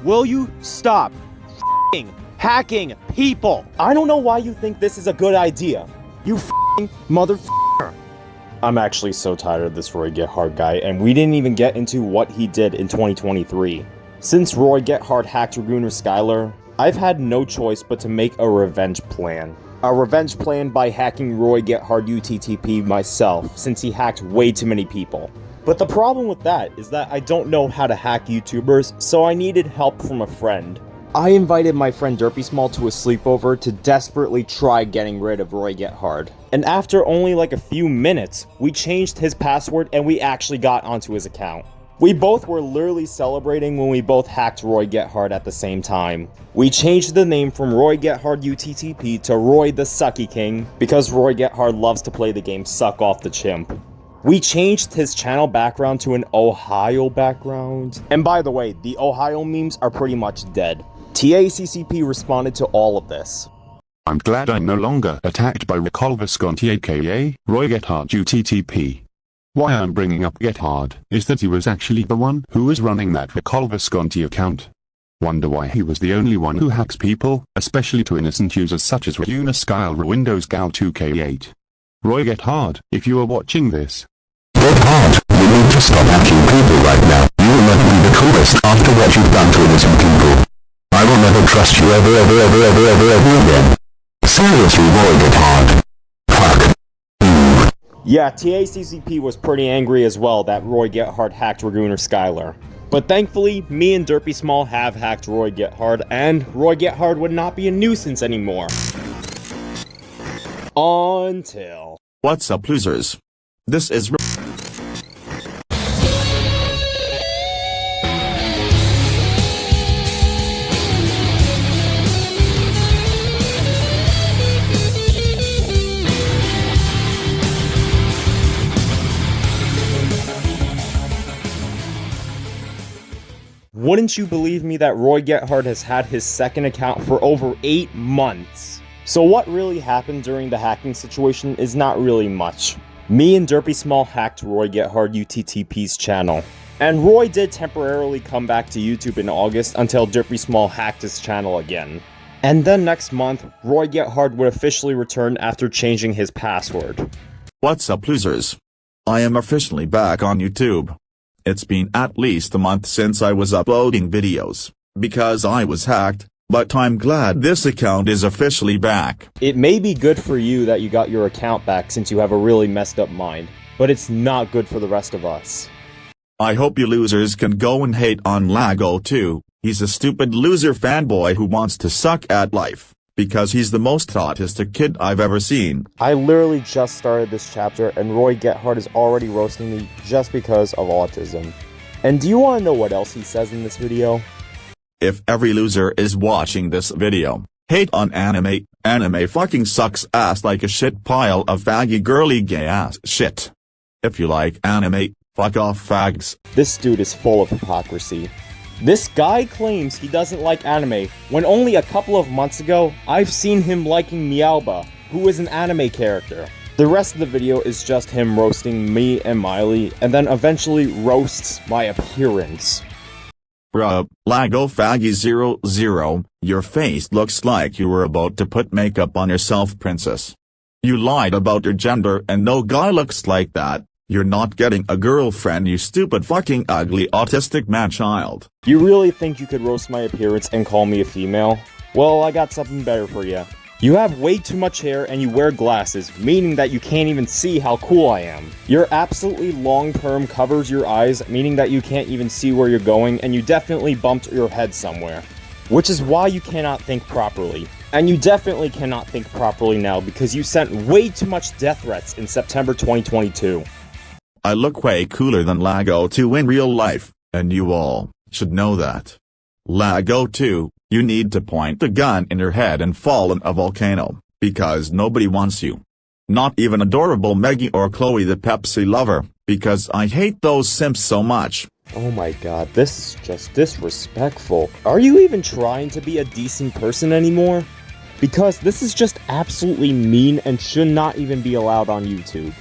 Will you stop f***ing hacking people? I don't know why you think this is a good idea. You f***ing motherfucker. I'm actually so tired of this Roy Gethard guy, and we didn't even get into what he did in 2023. Since Roy Gethard hacked Ragooner Skylar, I've had no choice but to make a revenge plan. A revenge plan by hacking Roy Gethard UTTP myself, since he hacked way too many people. But the problem with that is that I don't know how to hack YouTubers, so I needed help from a friend. I invited my friend Derpy Small to a sleepover to desperately try getting rid of Roy Gethard. And after only like a few minutes, we changed his password and we actually got onto his account. We both were literally celebrating when we both hacked Roy Gethard at the same time. We changed the name from Roy Gethard UTTP to Roy the Sucky King, because Roy Gethard loves to play the game Suck Off the Chimp. We changed his channel background to an Ohio background. And by the way, the Ohio memes are pretty much dead. TACCP responded to all of this. I'm glad I'm no longer attacked by Ercole Visconti aka Roy Gethard UTTP. Why I'm bringing up Gethard is that he was actually the one who was running that Ercole Visconti account. Wonder why he was the only one who hacks people, especially to innocent users such as Ragooner Skylar Windows Gal 2K8. Roy Gethard, if you are watching this. Gethard, you need to stop hacking people right now. You will never be the coolest after what you've done to innocent people. I will never trust you ever again. Seriously, Roy Gethard. Fuck. Yeah, TACCP was pretty angry as well that Roy Gethard hacked Ragooner Skylar. But thankfully, me and Derpy Small have hacked Roy Gethard, and Roy Gethard would not be a nuisance anymore. Until... What's up, losers? This is... Wouldn't you believe me that Roy Gethard has had his second account for over 8 months? So what really happened during the hacking situation is not really much. Me and Derpy Small hacked Roy Gethard UTTP's channel. And Roy did temporarily come back to YouTube in August until Derpy Small hacked his channel again. And then next month, Roy Gethard would officially return after changing his password. What's up, losers? I am officially back on YouTube. It's been at least a month since I was uploading videos, because I was hacked, but I'm glad this account is officially back. It may be good for you that you got your account back since you have a really messed up mind, but it's not good for the rest of us. I hope you losers can go and hate on Lago too. He's a stupid loser fanboy who wants to suck at life, because he's the most autistic kid I've ever seen. I literally just started this chapter and Roy Gethard is already roasting me just because of autism. And do you want to know what else he says in this video? If every loser is watching this video, hate on anime, anime fucking sucks ass like a shit pile of faggy girly gay ass shit. If you like anime, fuck off fags. This dude is full of hypocrisy. This guy claims he doesn't like anime, when only a couple of months ago, I've seen him liking Meowba, who is an anime character. The rest of the video is just him roasting me and Miley, and then eventually roasts my appearance. Bruh, Lago Faggy 00, your face looks like you were about to put makeup on yourself, princess. You lied about your gender and no guy looks like that. You're not getting a girlfriend, you stupid fucking ugly autistic man-child. You really think you could roast my appearance and call me a female? Well, I got something better for you. You have way too much hair and you wear glasses, meaning that you can't even see how cool I am. Your absolutely long perm covers your eyes, meaning that you can't even see where you're going, and you definitely bumped your head somewhere. Which is why you cannot think properly. And you definitely cannot think properly now because you sent way too much death threats in September 2022. I look way cooler than Lago 2 in real life, and you all should know that. Lago 2, You need to point the gun in your head and fall in a volcano, because nobody wants you. Not even adorable Maggie or Chloe the Pepsi lover, because I hate those simps so much. Oh my god, this is just disrespectful. Are you even trying to be a decent person anymore? Because this is just absolutely mean and should not even be allowed on YouTube.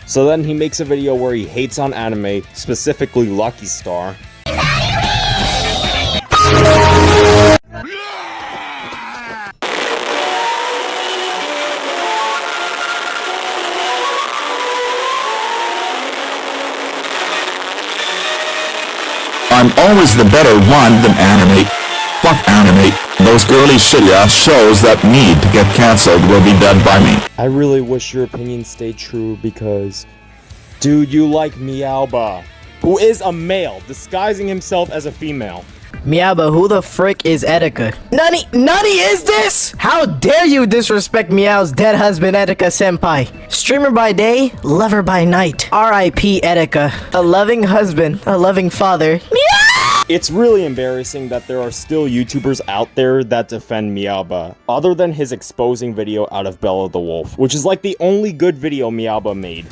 So then he makes a video where he hates on anime, specifically Lucky Star. I'm always the better one than anime. Fuck anime. Those girly shit-ass shows that need to get cancelled will be dead by me. I really wish your opinion stayed true because... Dude, you like Meowba, who is a male, disguising himself as a female. Meowba, who the frick is Etika? Nani is this? How dare you disrespect Meow's dead husband Etika senpai? Streamer by day, lover by night. R.I.P. Etika. A loving husband, a loving father. Meow! It's really embarrassing that there are still YouTubers out there that defend Meowba, other than his exposing video out of Bella the Wolf, which is like the only good video Meowba made.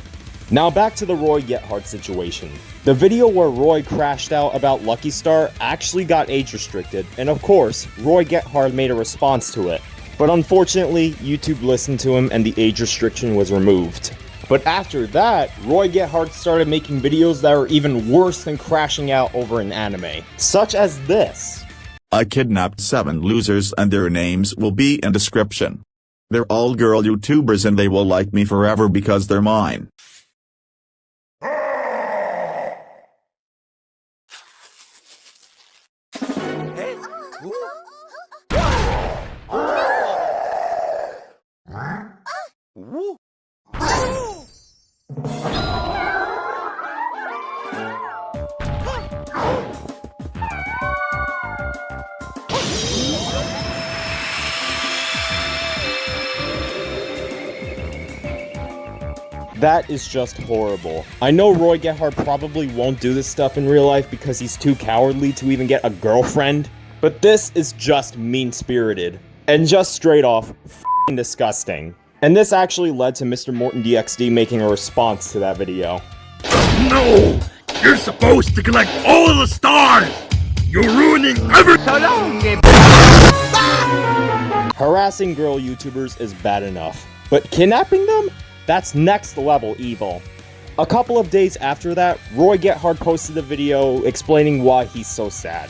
Now back to the Roy Gethard situation. The video where Roy crashed out about Lucky Star actually got age restricted, and of course, Roy Gethard made a response to it. But unfortunately, YouTube listened to him and the age restriction was removed. But after that, Roy Gethard started making videos that are even worse than crashing out over an anime, such as this. I kidnapped 7 losers and their names will be in description. They're all girl YouTubers and they will like me forever because they're mine. That is just horrible. I know Roy Gethard probably won't do this stuff in real life because he's too cowardly to even get a girlfriend, but this is just mean-spirited, and just straight off, f***ing disgusting. And this actually led to Mr. Morton DXD making a response to that video. No! You're supposed to collect all of the stars! You're ruining everything! Harassing girl YouTubers is bad enough, but kidnapping them? That's next level evil. A couple of days after that, Roy Gethard posted a video explaining why he's so sad.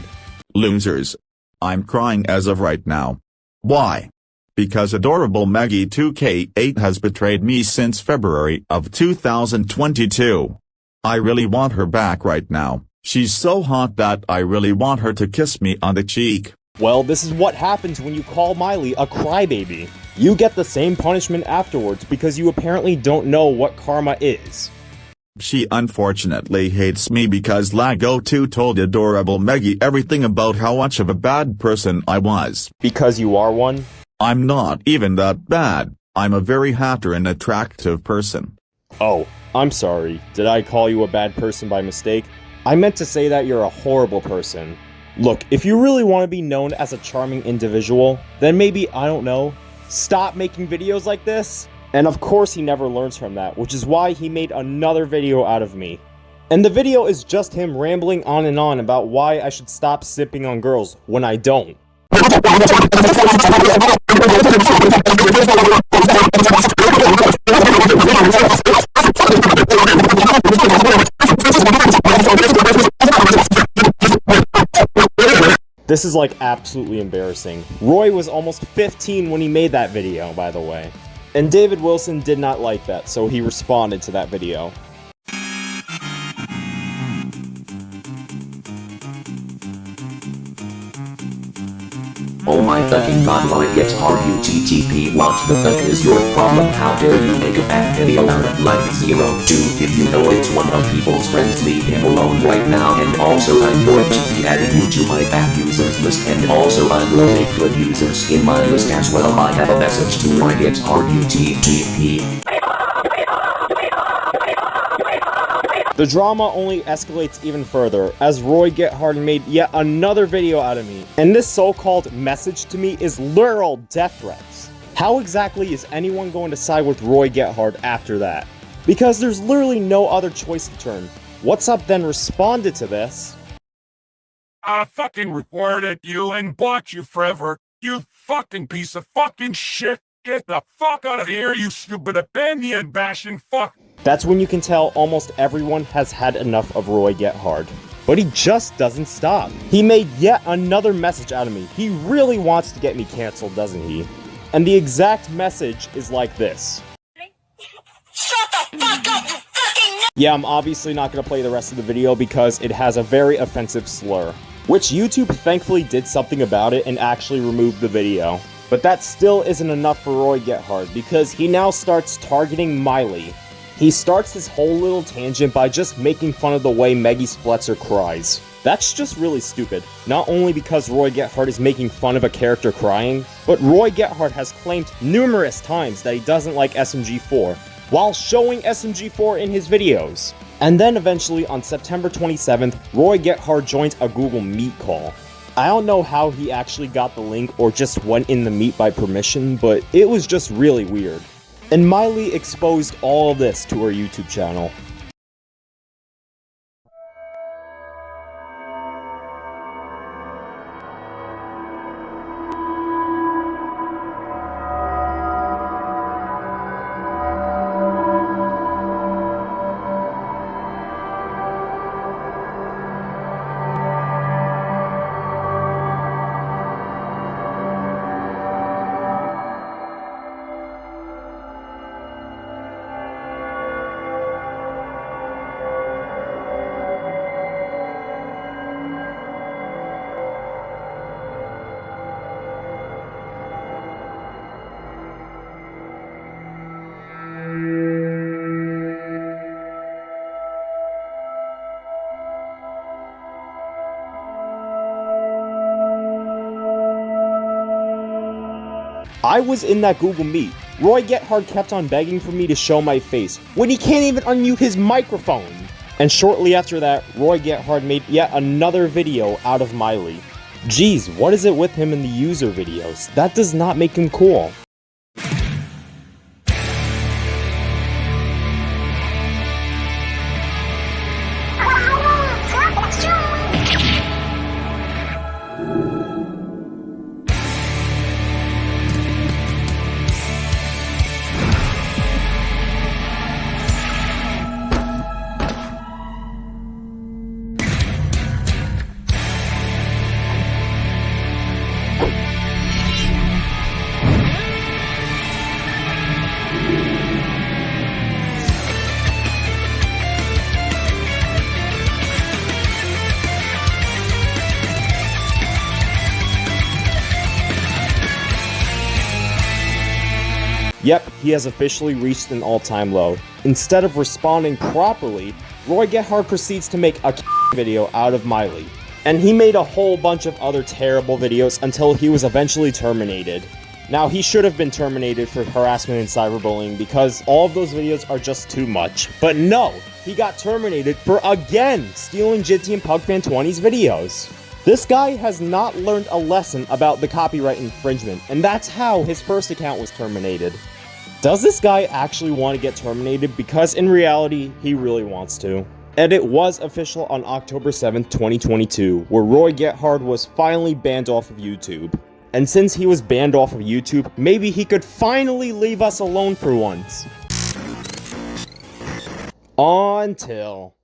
Losers. I'm crying as of right now. Why? Because adorable Maggie 2K8 has betrayed me since February of 2022. I really want her back right now. She's so hot that I really want her to kiss me on the cheek. Well, this is what happens when you call Miley a crybaby. You get the same punishment afterwards because you apparently don't know what karma is. She unfortunately hates me because Lago2 told adorable Maggie everything about how much of a bad person I was. Because you are one? I'm not even that bad. I'm a very happy and attractive person. Oh, I'm sorry. Did I call you a bad person by mistake? I meant to say that you're a horrible person. Look, if you really want to be known as a charming individual, then maybe, I don't know, stop making videos like this? And of course he never learns from that, which is why he made another video out of me. And the video is just him rambling on and on about why I should stop sipping on girls when I don't. This is like absolutely embarrassing. Roy was almost 15 when he made that video, by the way. And David Wilson did not like that, so he responded to that video. Oh my fucking god, Roy Gethard UTTP, what the fuck is your problem? How dare you make a bad video out of like 02? If you know it's one of people's friends, leave him alone right now. And also I'm going to be adding you to my bad users list, and also unloading good users in my list as well. I have a message to Roy Gethard UTTP. The drama only escalates even further, as Roy Gethard made yet another video out of me, and this so-called message to me is literal death threats. How exactly is anyone going to side with Roy Gethard after that? Because there's literally no other choice to turn. What's Up then responded to this. I fucking reported you and blocked you forever. You fucking piece of fucking shit. Get the fuck out of here, you stupid opinion bashing fuck. That's when you can tell almost everyone has had enough of Roy Gethard. But he just doesn't stop. He made yet another message out of me. He really wants to get me canceled, doesn't he? And the exact message is like this. Shut the fuck up, you fucking Yeah, I'm obviously not going to play the rest of the video because it has a very offensive slur, which YouTube thankfully did something about it and actually removed the video. But that still isn't enough for Roy Gethard because he now starts targeting Miley. He starts this whole little tangent by just making fun of the way Maggie Spletzer cries. That's just really stupid. Not only because Roy Gethard is making fun of a character crying, but Roy Gethard has claimed numerous times that he doesn't like SMG4, while showing SMG4 in his videos. And then eventually on September 27th, Roy Gethard joins a Google Meet call. I don't know how he actually got the link or just went in the meet by permission, but it was just really weird. And Miley exposed all of this to her YouTube channel. I was in that Google Meet. Roy Gethard kept on begging for me to show my face, when he can't even unmute his microphone. And shortly after that, Roy Gethard made yet another video out of Miley. Geez, what is it with him in the user videos? That does not make him cool. Yep, he has officially reached an all-time low. Instead of responding properly, Roy Gethard proceeds to make a video out of Miley. And he made a whole bunch of other terrible videos until he was eventually terminated. Now, he should have been terminated for harassment and cyberbullying because all of those videos are just too much. But no, he got terminated for again stealing Jitty and PugFan20's videos. This guy has not learned a lesson about the copyright infringement, and that's how his first account was terminated. Does this guy actually want to get terminated? Because in reality, he really wants to. And it was official on October 7th, 2022, where Roy Gethard was finally banned off of YouTube. And since he was banned off of YouTube, maybe he could finally leave us alone for once. Until...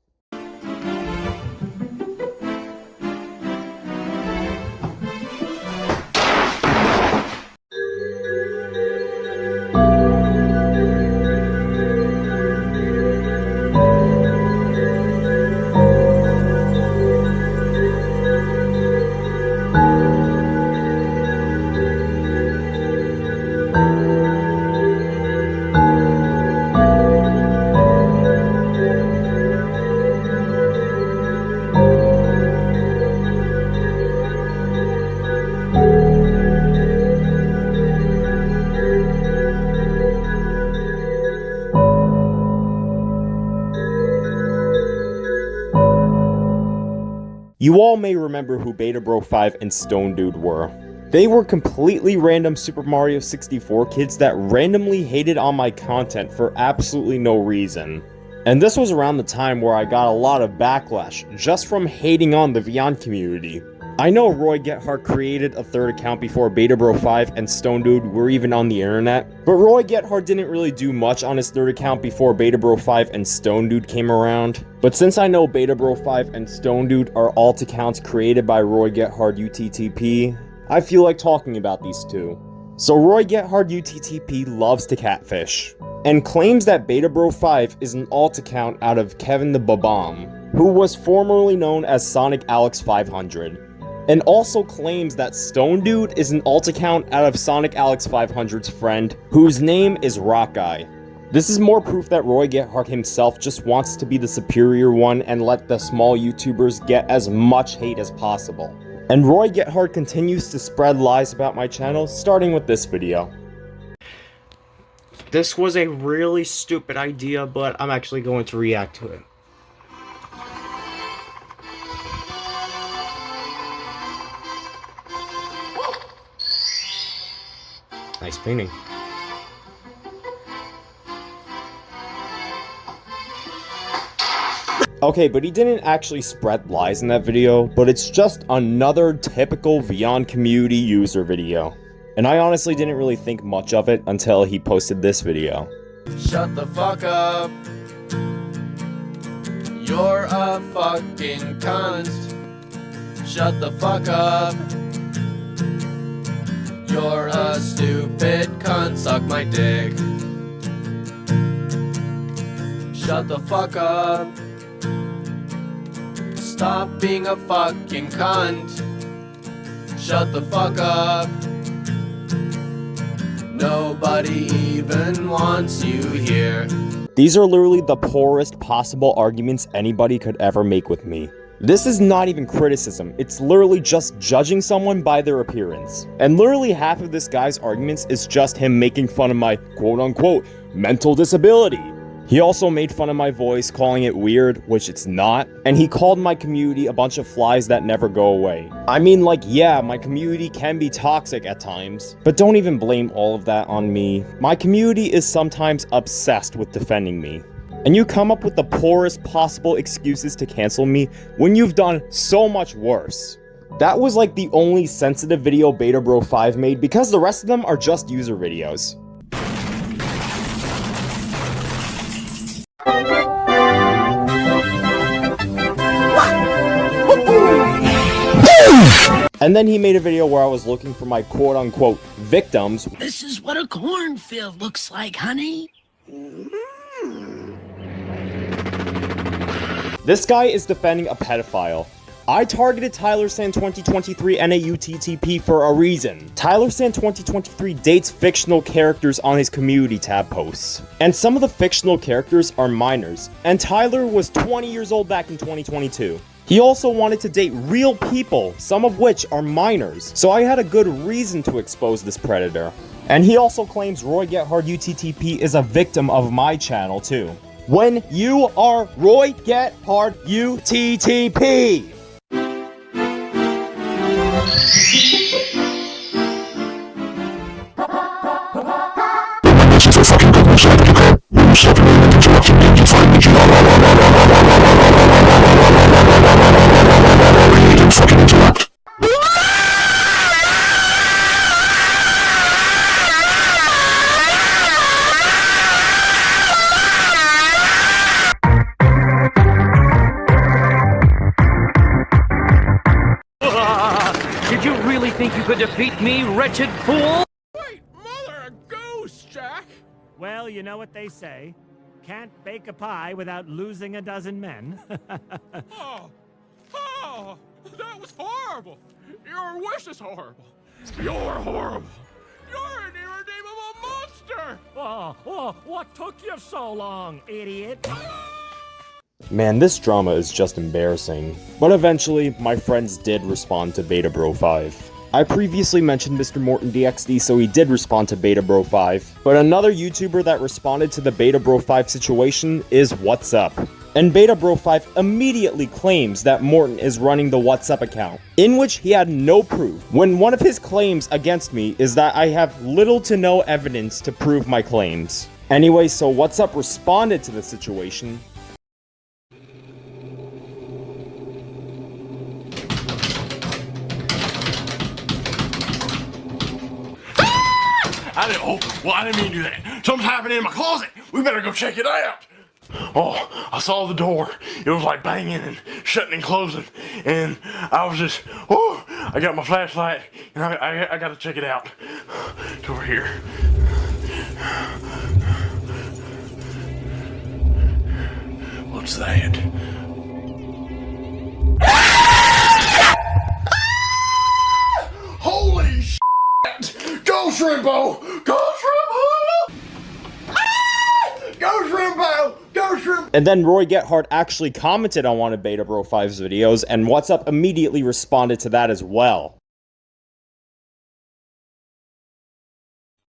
You all may remember who BetaBro5 and Stone Dude were. They were completely random Super Mario 64 kids that randomly hated on my content for absolutely no reason. And this was around the time where I got a lot of backlash just from hating on the Vyond community. I know Roy Gethard created a third account before BetaBro5 and Stone Dude were even on the internet, but Roy Gethard didn't really do much on his third account before BetaBro5 and Stone Dude came around. But since I know BetaBro5 and Stone Dude are alt accounts created by Roy Gethard UTTP, I feel like talking about these two. So Roy Gethard UTTP loves to catfish, and claims that BetaBro5 is an alt account out of Kevin the Babam, who was formerly known as Sonic Alex 500. And also claims that Stone Dude is an alt account out of Sonic Alex 500's friend, whose name is Rock Guy. This is more proof that Roy Gethard himself just wants to be the superior one and let the small YouTubers get as much hate as possible. And Roy Gethard continues to spread lies about my channel, starting with this video. This was a really stupid idea, but I'm actually going to react to it. Nice painting. Okay, but he didn't actually spread lies in that video, but it's just another typical Vyond community user video. And I honestly didn't really think much of it until he posted this video. Shut the fuck up. You're a fucking cunt. Shut the fuck up. You're a stupid cunt, suck my dick. Shut the fuck up. Stop being a fucking cunt. Shut the fuck up. Nobody even wants you here. These are literally the poorest possible arguments anybody could ever make with me. This is not even criticism, it's literally just judging someone by their appearance. And literally half of this guy's arguments is just him making fun of my quote-unquote mental disability. He also made fun of my voice, calling it weird, which it's not, and he called my community a bunch of flies that never go away. I mean, like, yeah, my community can be toxic at times, but don't even blame all of that on me. My community is sometimes obsessed with defending me. And you come up with the poorest possible excuses to cancel me when you've done so much worse. That was like the only sensitive video BetaBro5 made because the rest of them are just user videos. And then he made a video where I was looking for my quote-unquote victims. This is what a cornfield looks like, honey. This guy is defending a pedophile. I targeted Tyler San 2023 and a UTTP for a reason. Tyler San 2023 dates fictional characters on his community tab posts. And some of the fictional characters are minors. And Tyler was 20 years old back in 2022. He also wanted to date real people, some of which are minors. So I had a good reason to expose this predator. And he also claims Roy Gethard UTTP is a victim of my channel too. When you are Roy Gethard UTTP! Did you really think you could defeat me, wretched fool? Wait, mother of goose, Jack! Well, you know what they say. Can't bake a pie without losing a dozen men. Oh, that was horrible! Your wish is horrible! You're horrible! You're an irredeemable monster! Oh, what took you so long, idiot? Man, this drama is just embarrassing. But eventually, my friends did respond to BetaBro5. I previously mentioned Mr. Morton DXD, so he did respond to BetaBro5. But another YouTuber that responded to the BetaBro5 situation is What's Up. And BetaBro5 immediately claims that Morton is running the WhatsApp account, in which he had no proof, when one of his claims against me is that I have little to no evidence to prove my claims. Anyway, so WhatsApp responded to the situation. I didn't mean to do that. Something's happening in my closet. We better go check it out. Oh, I saw the door. It was like banging and shutting and closing. And I was just, oh, I got my flashlight and I got to check it out. It's over here. What's that? Holy shit! Go Shrimpo! Go Shrimpo! Go Shrimpo! Go Shrimpo! And then Roy Gethard actually commented on one of BetaBro5's videos, and WhatsApp immediately responded to that as well.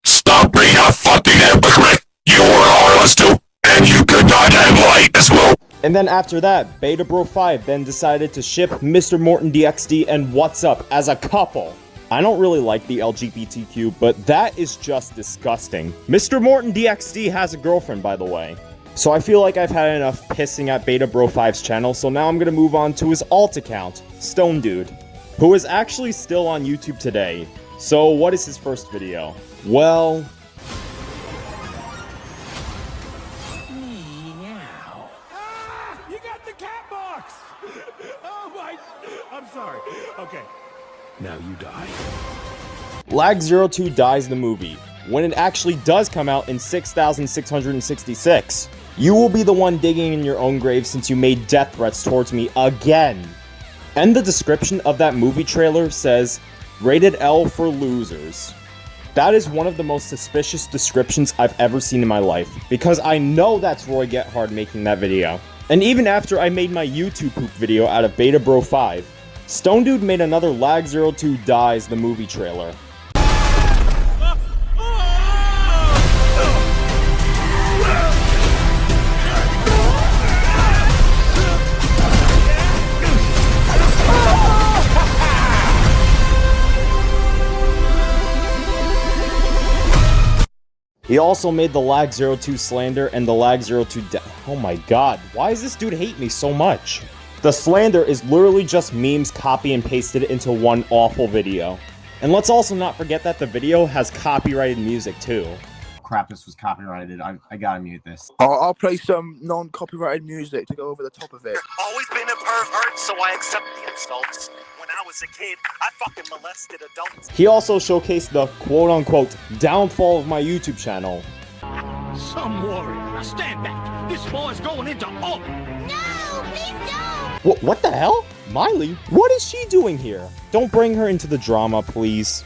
Stop being a fucking hypocrite! You were ours too, and you could not have light as well! And then after that, BetaBro5 then decided to ship Mr. Morton DXD and WhatsApp as a couple. I don't really like the LGBTQ, but that is just disgusting. Mr. Morton DXD has a girlfriend, by the way. So I feel like I've had enough pissing at BetaBro5's channel, so now I'm gonna move on to his alt account, Stone Dude, who is actually still on YouTube today. So what is his first video? Well... You got the cat box! Oh my... I'm sorry. Okay. Now you die. Lag02 dies the movie, when it actually does come out in 6,666. You will be the one digging in your own grave since you made death threats towards me again. And the description of that movie trailer says, rated L for losers. That is one of the most suspicious descriptions I've ever seen in my life, because I know that's Roy Gethard making that video. And even after I made my YouTube poop video out of BetaBro5, Stone Dude made another Lag02 Dies the movie trailer. He also made the Lag02 slander and the Lag02 oh my god, why does this dude hate me so much? The slander is literally just memes copy and pasted into one awful video. And let's also not forget that the video has copyrighted music too. Crap, this was copyrighted. I gotta mute this. I'll play some non-copyrighted music to go over the top of it. Always been a pervert, so I accept the insults. When I was a kid, I fucking molested adults. He also showcased the quote-unquote downfall of my YouTube channel. Some warrior. Now stand back. This boy's going into orbit. No, please don't. What the hell? Miley? What is she doing here? Don't bring her into the drama, please.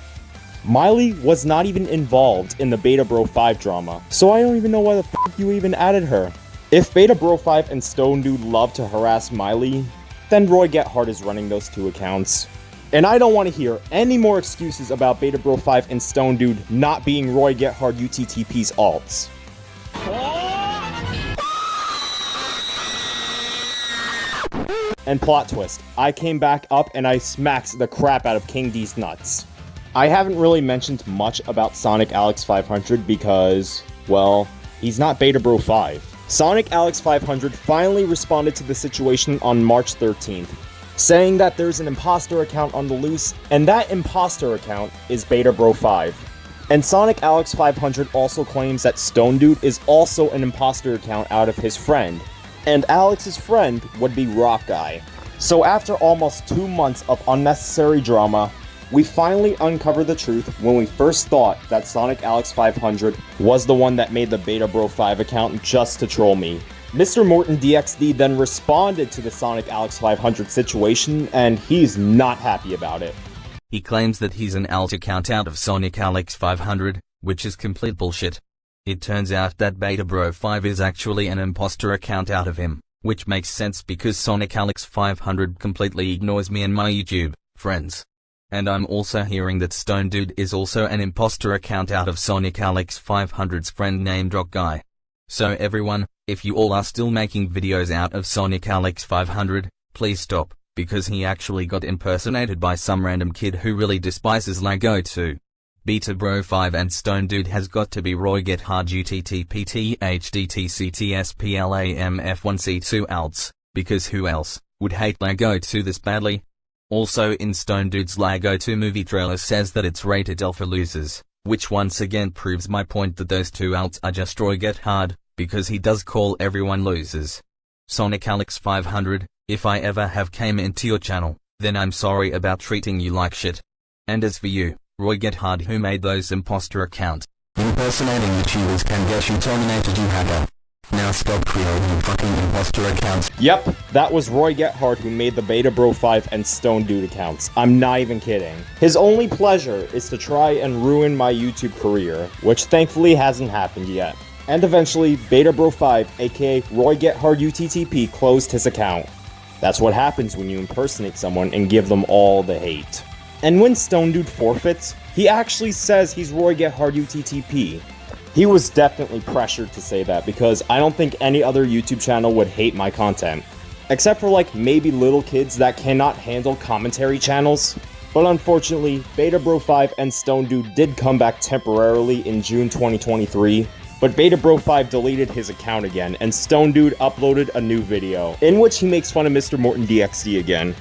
Miley was not even involved in the BetaBro5 drama, so I don't even know why the f*** you even added her. If BetaBro5 and Stone Dude love to harass Miley, then Roy Gethard is running those two accounts. And I don't want to hear any more excuses about BetaBro5 and Stone Dude not being Roy Gethard UTTP's alts. And plot twist, I came back up and I smacked the crap out of King D's nuts. I haven't really mentioned much about Sonic Alex 500 because, well, he's not BetaBro5. Sonic Alex 500 finally responded to the situation on March 13th, saying that there's an imposter account on the loose, and that imposter account is BetaBro5. And Sonic Alex 500 also claims that Stone Dude is also an imposter account out of his friend, and Alex's friend would be Rock Guy. So after almost 2 months of unnecessary drama, we finally uncovered the truth when we first thought that Sonic Alex 500 was the one that made the BetaBro5 account just to troll me. Mr. Morton DXD then responded to the Sonic Alex 500 situation, and he's not happy about it. He claims that he's an alt account out of Sonic Alex 500, which is complete bullshit. It turns out that BetaBro5 is actually an imposter account out of him, which makes sense because Sonic Alex 500 completely ignores me and my YouTube friends. And I'm also hearing that Stone Dude is also an imposter account out of Sonic Alex 500's friend named Rock Guy. So everyone, If you all are still making videos out of Sonic Alex 500, please stop, because he actually got impersonated by some random kid who really despises Lego too. Beta Bro 5 and Stone Dude has got to be Roy Gethard UTTP THDTC TSPL AMF1C 2 else, because who else would hate Lego 2 this badly? Also in Stone Dude's Lego 2 movie trailer says that it's rated L for losers, which once again proves my point that those two outs are just Roy Gethard, because he does call everyone losers. Sonic Alex 500, if I ever have came into your channel, then I'm sorry about treating you like shit. And as for you, Roy Gethard, who made those imposter accounts, impersonating YouTubers can get you terminated, you hacker. Now stop creating fucking imposter accounts. Yep, that was Roy Gethard who made the Beta Bro 5 and Stone Dude accounts. I'm not even kidding. His only pleasure is to try and ruin my YouTube career, which thankfully hasn't happened yet. And eventually, Beta Bro 5, aka Roy Gethard UTTP, closed his account. That's what happens when you impersonate someone and give them all the hate. And when Stone Dude forfeits, he actually says he's Roy Gethard UTTP. He was definitely pressured to say that because I don't think any other YouTube channel would hate my content. Except for like maybe little kids that cannot handle commentary channels. But unfortunately, Beta Bro 5 and Stone Dude did come back temporarily in June 2023. But Beta Bro 5 deleted his account again, and Stone Dude uploaded a new video, in which he makes fun of Mr. Morton DXD again.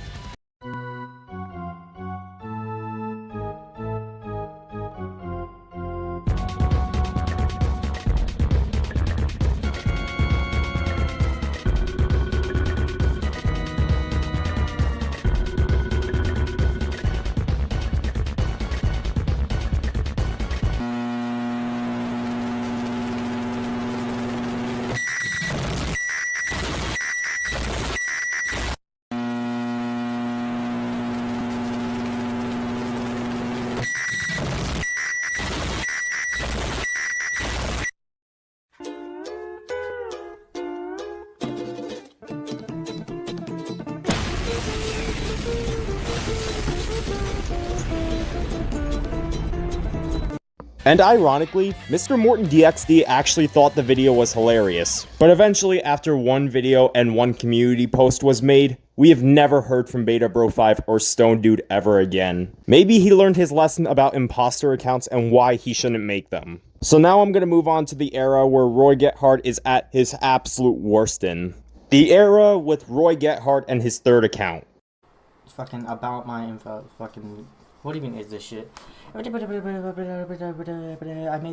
And ironically, Mr. Morton DXD actually thought the video was hilarious. But eventually, after one video and one community post was made, we have never heard from Beta Bro 5 or Stone Dude ever again. Maybe he learned his lesson about imposter accounts and why he shouldn't make them. So now I'm gonna move on to the era where Roy Gethard is at his absolute worst in. The era with Roy Gethard and his third account. Fucking about my info, fucking, what even is this shit? I made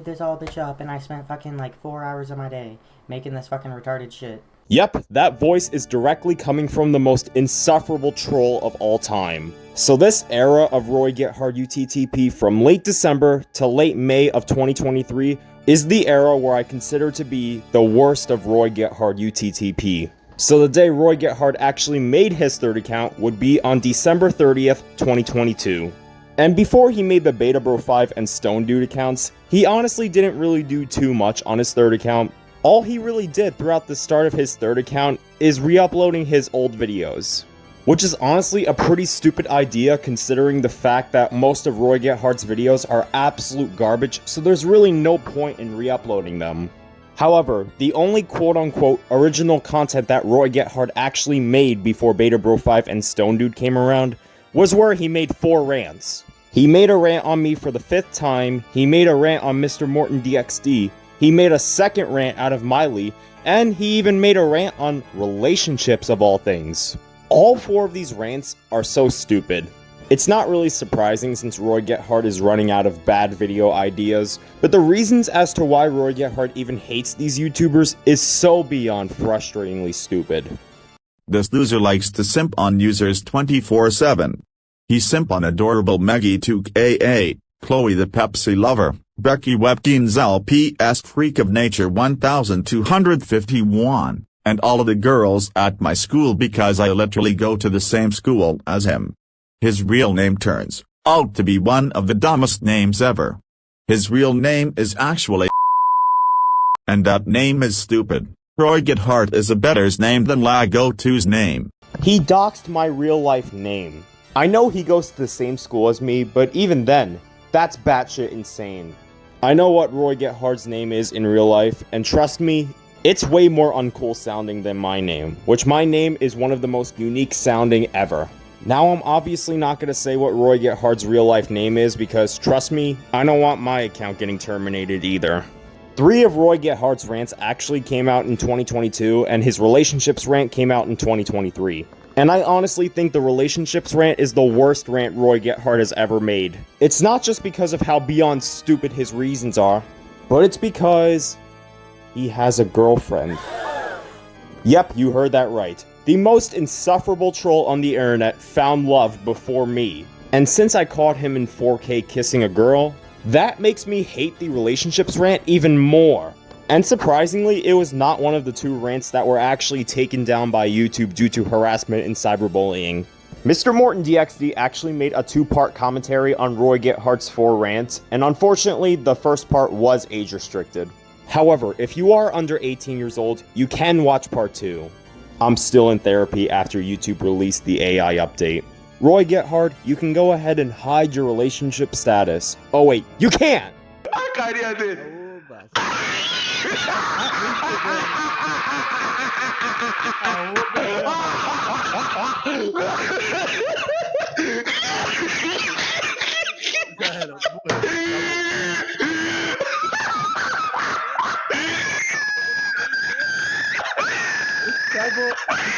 this all bitch up and I spent fucking like 4 hours of my day making this fucking retarded shit. Yep, that voice is directly coming from the most insufferable troll of all time. So this era of Roy Gethard UTTP from late December to late May of 2023 is the era where I consider to be the worst of Roy Gethard UTTP. So the day Roy Gethard actually made his third account would be on December 30th, 2022. And before he made the Beta Bro 5 and Stone Dude accounts, he honestly didn't really do too much on his third account. All he really did throughout the start of his third account is re-uploading his old videos. Which is honestly a pretty stupid idea considering the fact that most of Roy Gethard's videos are absolute garbage, so there's really no point in re-uploading them. However, the only quote-unquote original content that Roy Gethard actually made before Beta Bro 5 and Stone Dude came around was where he made 4 rants. He made a rant on me for the 5th time, he made a rant on Mr. Morton DXD, he made a second rant out of Miley, and he even made a rant on relationships of all things. All 4 of these rants are so stupid. It's not really surprising since Roy Gethard is running out of bad video ideas, but the reasons as to why Roy Gethard even hates these YouTubers is so beyond frustratingly stupid. This loser likes to simp on users 24/7. He simp on adorable Meggy 2KA, Chloe the Pepsi lover, Becky Webkinzel PS Freak of Nature 1251, and all of the girls at my school because I literally go to the same school as him. His real name turns out to be one of the dumbest names ever. His real name is actually and that name is stupid. Roy Gethard is a better name than Lago 2's name. He doxed my real life name. I know he goes to the same school as me, but even then, that's batshit insane. I know what Roy Gethard's name is in real life, and trust me, It's way more uncool sounding than my name, which my name is one of the most unique sounding ever. Now I'm obviously not going to say what Roy Gethard's real life name is because, trust me, I don't want my account getting terminated either. 3 of Roy Gethard's rants actually came out in 2022, and his relationships rant came out in 2023. And I honestly think the relationships rant is the worst rant Roy Gethard has ever made. It's not just because of how beyond stupid his reasons are, but it's because he has a girlfriend. Yep, you heard that right. The most insufferable troll on the internet found love before me. And since I caught him in 4K kissing a girl, that makes me hate the relationships rant even more. And surprisingly, it was not one of the 2 rants that were actually taken down by YouTube due to harassment and cyberbullying. Mr. Morton DXD actually made a 2-part commentary on Roy Gethard's 4 rants, and unfortunately, the first part was age restricted. However, if you are under 18 years old, you can watch part 2. I'm still in therapy after YouTube released the AI update. Roy Gethard, you can go ahead and hide your relationship status. Oh wait, you can't!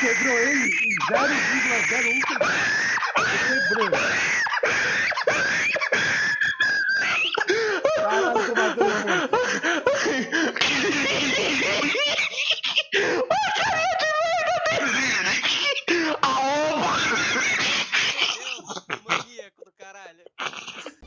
Quebrou ele em 0,01 quebrou. Caralho, tô matando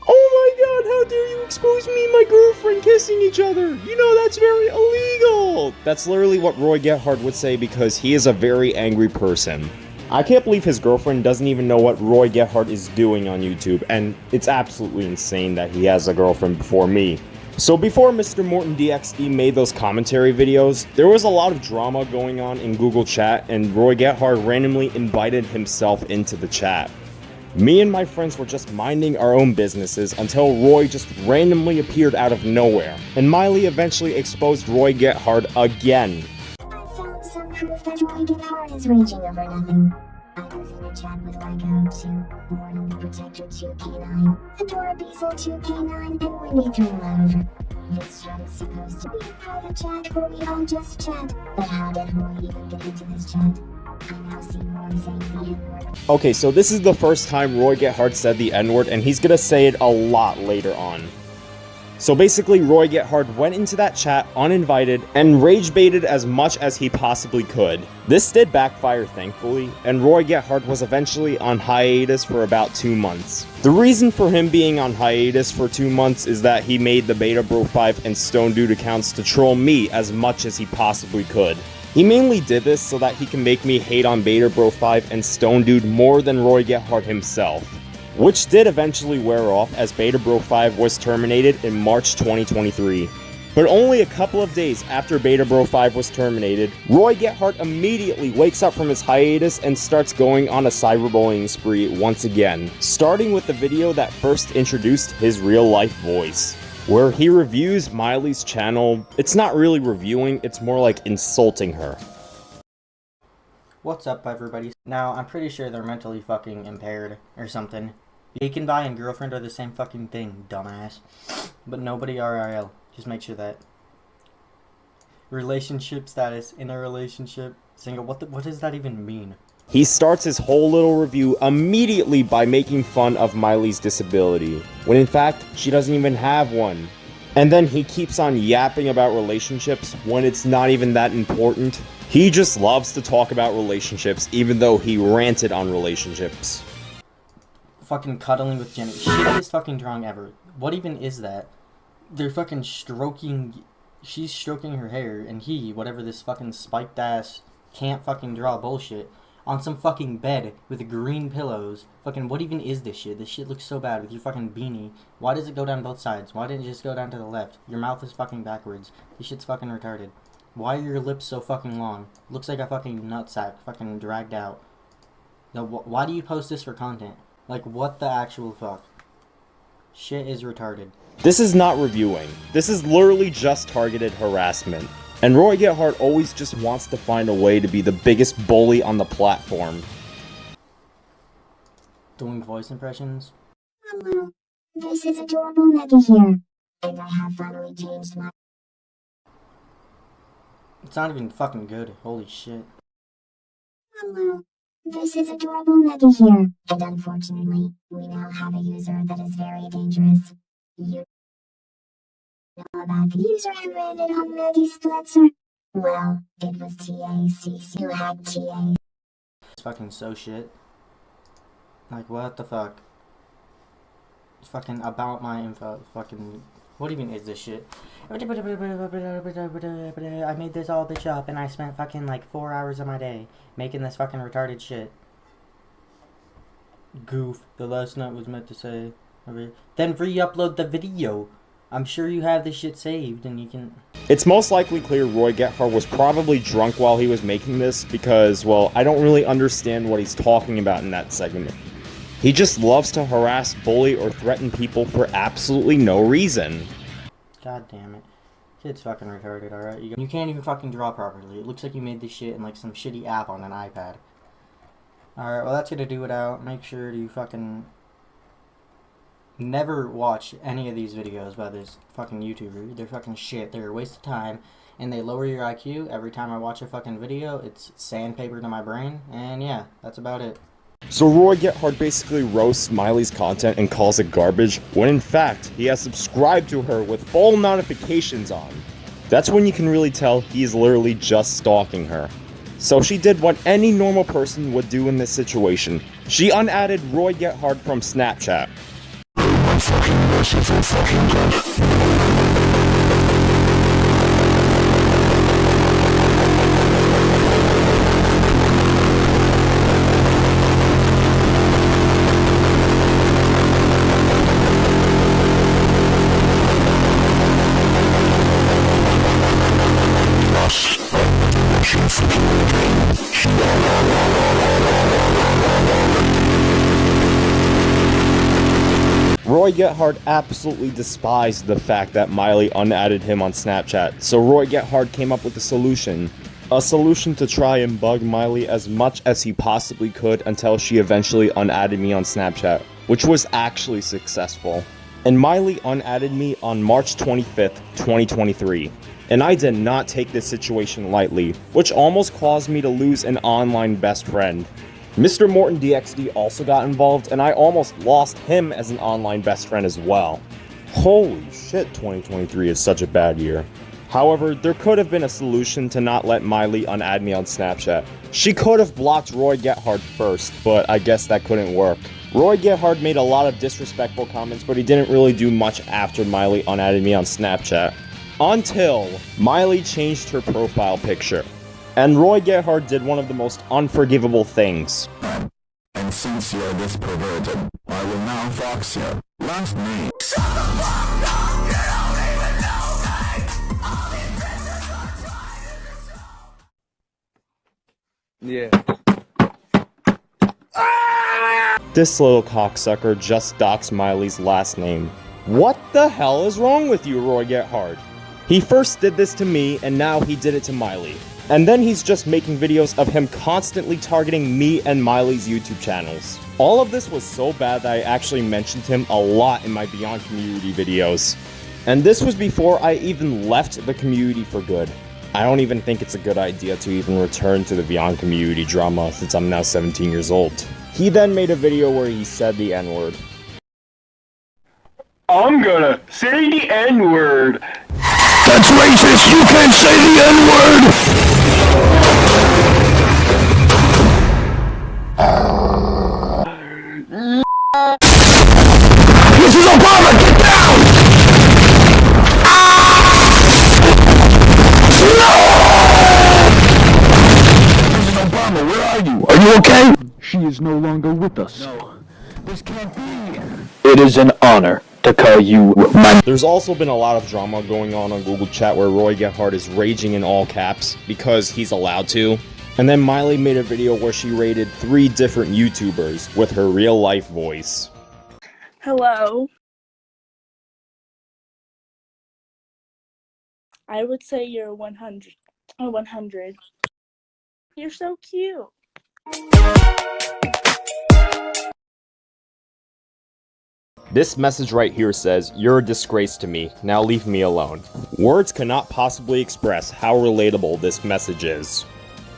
Oh my god, how dare you expose me and my girlfriend kissing each other? You know that's very illegal! That's literally what Roy Gethard would say because he is a very angry person. I can't believe his girlfriend doesn't even know what Roy Gethard is doing on YouTube, and it's absolutely insane that he has a girlfriend before me. So before Mr. Morton DXD made those commentary videos, there was a lot of drama going on in Google Chat, and Roy Gethard randomly invited himself into the chat. Me and my friends were just minding our own businesses until Roy just randomly appeared out of nowhere, and Miley eventually exposed Roy Gethard again. I found some proof that Roy Gethard is raging over nothing. I was in a chat with Lego 2, Morning the Protector 2K9, Fedora Beazle 2K9, and Winnie 3 Love. This chat is supposed to be a private chat where we all just chat, but how did Roy even get into this chat? I now see Roy saying the N-word. Okay, so this is the first time Roy Gethard said the N-word, and he's gonna say it a lot later on. So basically, Roy Gethard went into that chat uninvited and rage baited as much as he possibly could. This did backfire, thankfully, and Roy Gethard was eventually on hiatus for about 2 months. The reason for him being on hiatus for 2 months is that he made the Beta Bro 5 and Stone Dude accounts to troll me as much as he possibly could. He mainly did this so that he can make me hate on Beta Bro 5 and Stone Dude more than Roy Gethard himself, which did eventually wear off as Beta Bro 5 was terminated in March 2023. But only a couple of days after Beta Bro 5 was terminated, Roy Gethard immediately wakes up from his hiatus and starts going on a cyberbullying spree once again, starting with the video that first introduced his real-life voice, where he reviews Miley's channel. It's not really reviewing, it's more like insulting her. What's up, everybody? Now, I'm pretty sure they're mentally fucking impaired or something. Bacon Bye and girlfriend are the same fucking thing, dumbass. But nobody RRL. Just make sure that. Relationship status, in a relationship, single. What does that even mean? He starts his whole little review immediately by making fun of Miley's disability, when in fact, she doesn't even have one. And then he keeps on yapping about relationships when it's not even that important. He just loves to talk about relationships, even though he ranted on relationships. Fucking cuddling with Jenny. Shittiest fucking drawing ever. What even is that? They're fucking stroking... She's stroking her hair, and he, whatever this fucking spiked ass, can't fucking draw bullshit, on some fucking bed with green pillows. Fucking, what even is this shit? This shit looks so bad with your fucking beanie. Why does it go down both sides? Why didn't it just go down to the left? Your mouth is fucking backwards. This shit's fucking retarded. Why are your lips so fucking long? Looks like a fucking nutsack, fucking dragged out. Now, why do you post this for content? Like, what the actual fuck? Shit is retarded. This is not reviewing. This is literally just targeted harassment. And Roy Gethard always just wants to find a way to be the biggest bully on the platform. Doing voice impressions? Hello, this is adorable Maggie here, and I have finally changed my... It's not even fucking good, holy shit. Hello, this is adorable Maggie here, and unfortunately, we now have a user that is very dangerous. You know about the user I branded on Maggie's Splatzer? Well, it was TACC who had TA. It's fucking so shit. Like, what the fuck? It's fucking about my info. Fucking, what even is this shit? I made this all bitch up and I spent fucking like 4 hours of my day making this fucking retarded shit. Goof. The last note was meant to say. Then re-upload the video. I'm sure you have this shit saved and you can... It's most likely clear Roy Gethard was probably drunk while he was making this because, well, I don't really understand what he's talking about in that segment. He just loves to harass, bully, or threaten people for absolutely no reason. God damn it. Kid's fucking retarded, alright? You can't even fucking draw properly. It looks like you made this shit in like some shitty app on an iPad. Alright, well that's gonna do it out. Make sure to fucking... never watch any of these videos by this fucking YouTuber. They're fucking shit. They're a waste of time. And they lower your IQ. Every time I watch a fucking video, it's sandpaper to my brain. And yeah, that's about it. So Roy Gethard basically roasts Miley's content and calls it garbage, when in fact, he has subscribed to her with full notifications on. That's when you can really tell he's literally just stalking her. So she did what any normal person would do in this situation. She unadded Roy Gethard from Snapchat. Roy Gethard absolutely despised the fact that Miley unadded him on Snapchat, so Roy Gethard came up with a solution. A solution to try and bug Miley as much as he possibly could until she eventually unadded me on Snapchat, which was actually successful. And Miley unadded me on March 25th, 2023. And I did not take this situation lightly, which almost caused me to lose an online best friend. Mr. Morton DXD also got involved, and I almost lost him as an online best friend as well. Holy shit, 2023 is such a bad year. However, there could have been a solution to not let Miley unadd me on Snapchat. She could have blocked Roy Gethard first, but I guess that couldn't work. Roy Gethard made a lot of disrespectful comments, but he didn't really do much after Miley unadded me on Snapchat. Until Miley changed her profile picture. And Roy Gethard did one of the most unforgivable things. And since you're this perverted, I will now fox you. Last name. Shut the fuck up! You don't even know me! All these bitches are trying to... Yeah. This little cocksucker just doxed Miley's last name. What the hell is wrong with you, Roy Gethard? He first did this to me, and now he did it to Miley. And then he's just making videos of him constantly targeting me and Miley's YouTube channels. All of this was so bad that I actually mentioned him a lot in my Beyond community videos. And this was before I even left the community for good. I don't even think it's a good idea to even return to the Beyond community drama since I'm now 17 years old. He then made a video where he said the N-word. I'm gonna say the N-word. That's racist! You can't say the N-word! This is Obama! Get down! This is Obama, where are you? Are you okay? She is no longer with us. No. This can't be. It is an honor to call you my... There's also been a lot of drama going on Google Chat where Roy Gethard is raging in all caps because he's allowed to. And then Miley made a video where she rated 3 different YouTubers with her real life voice. Hello. I would say you're 100. A 100. You're so cute. This message right here says, "You're a disgrace to me, now leave me alone." Words cannot possibly express how relatable this message is.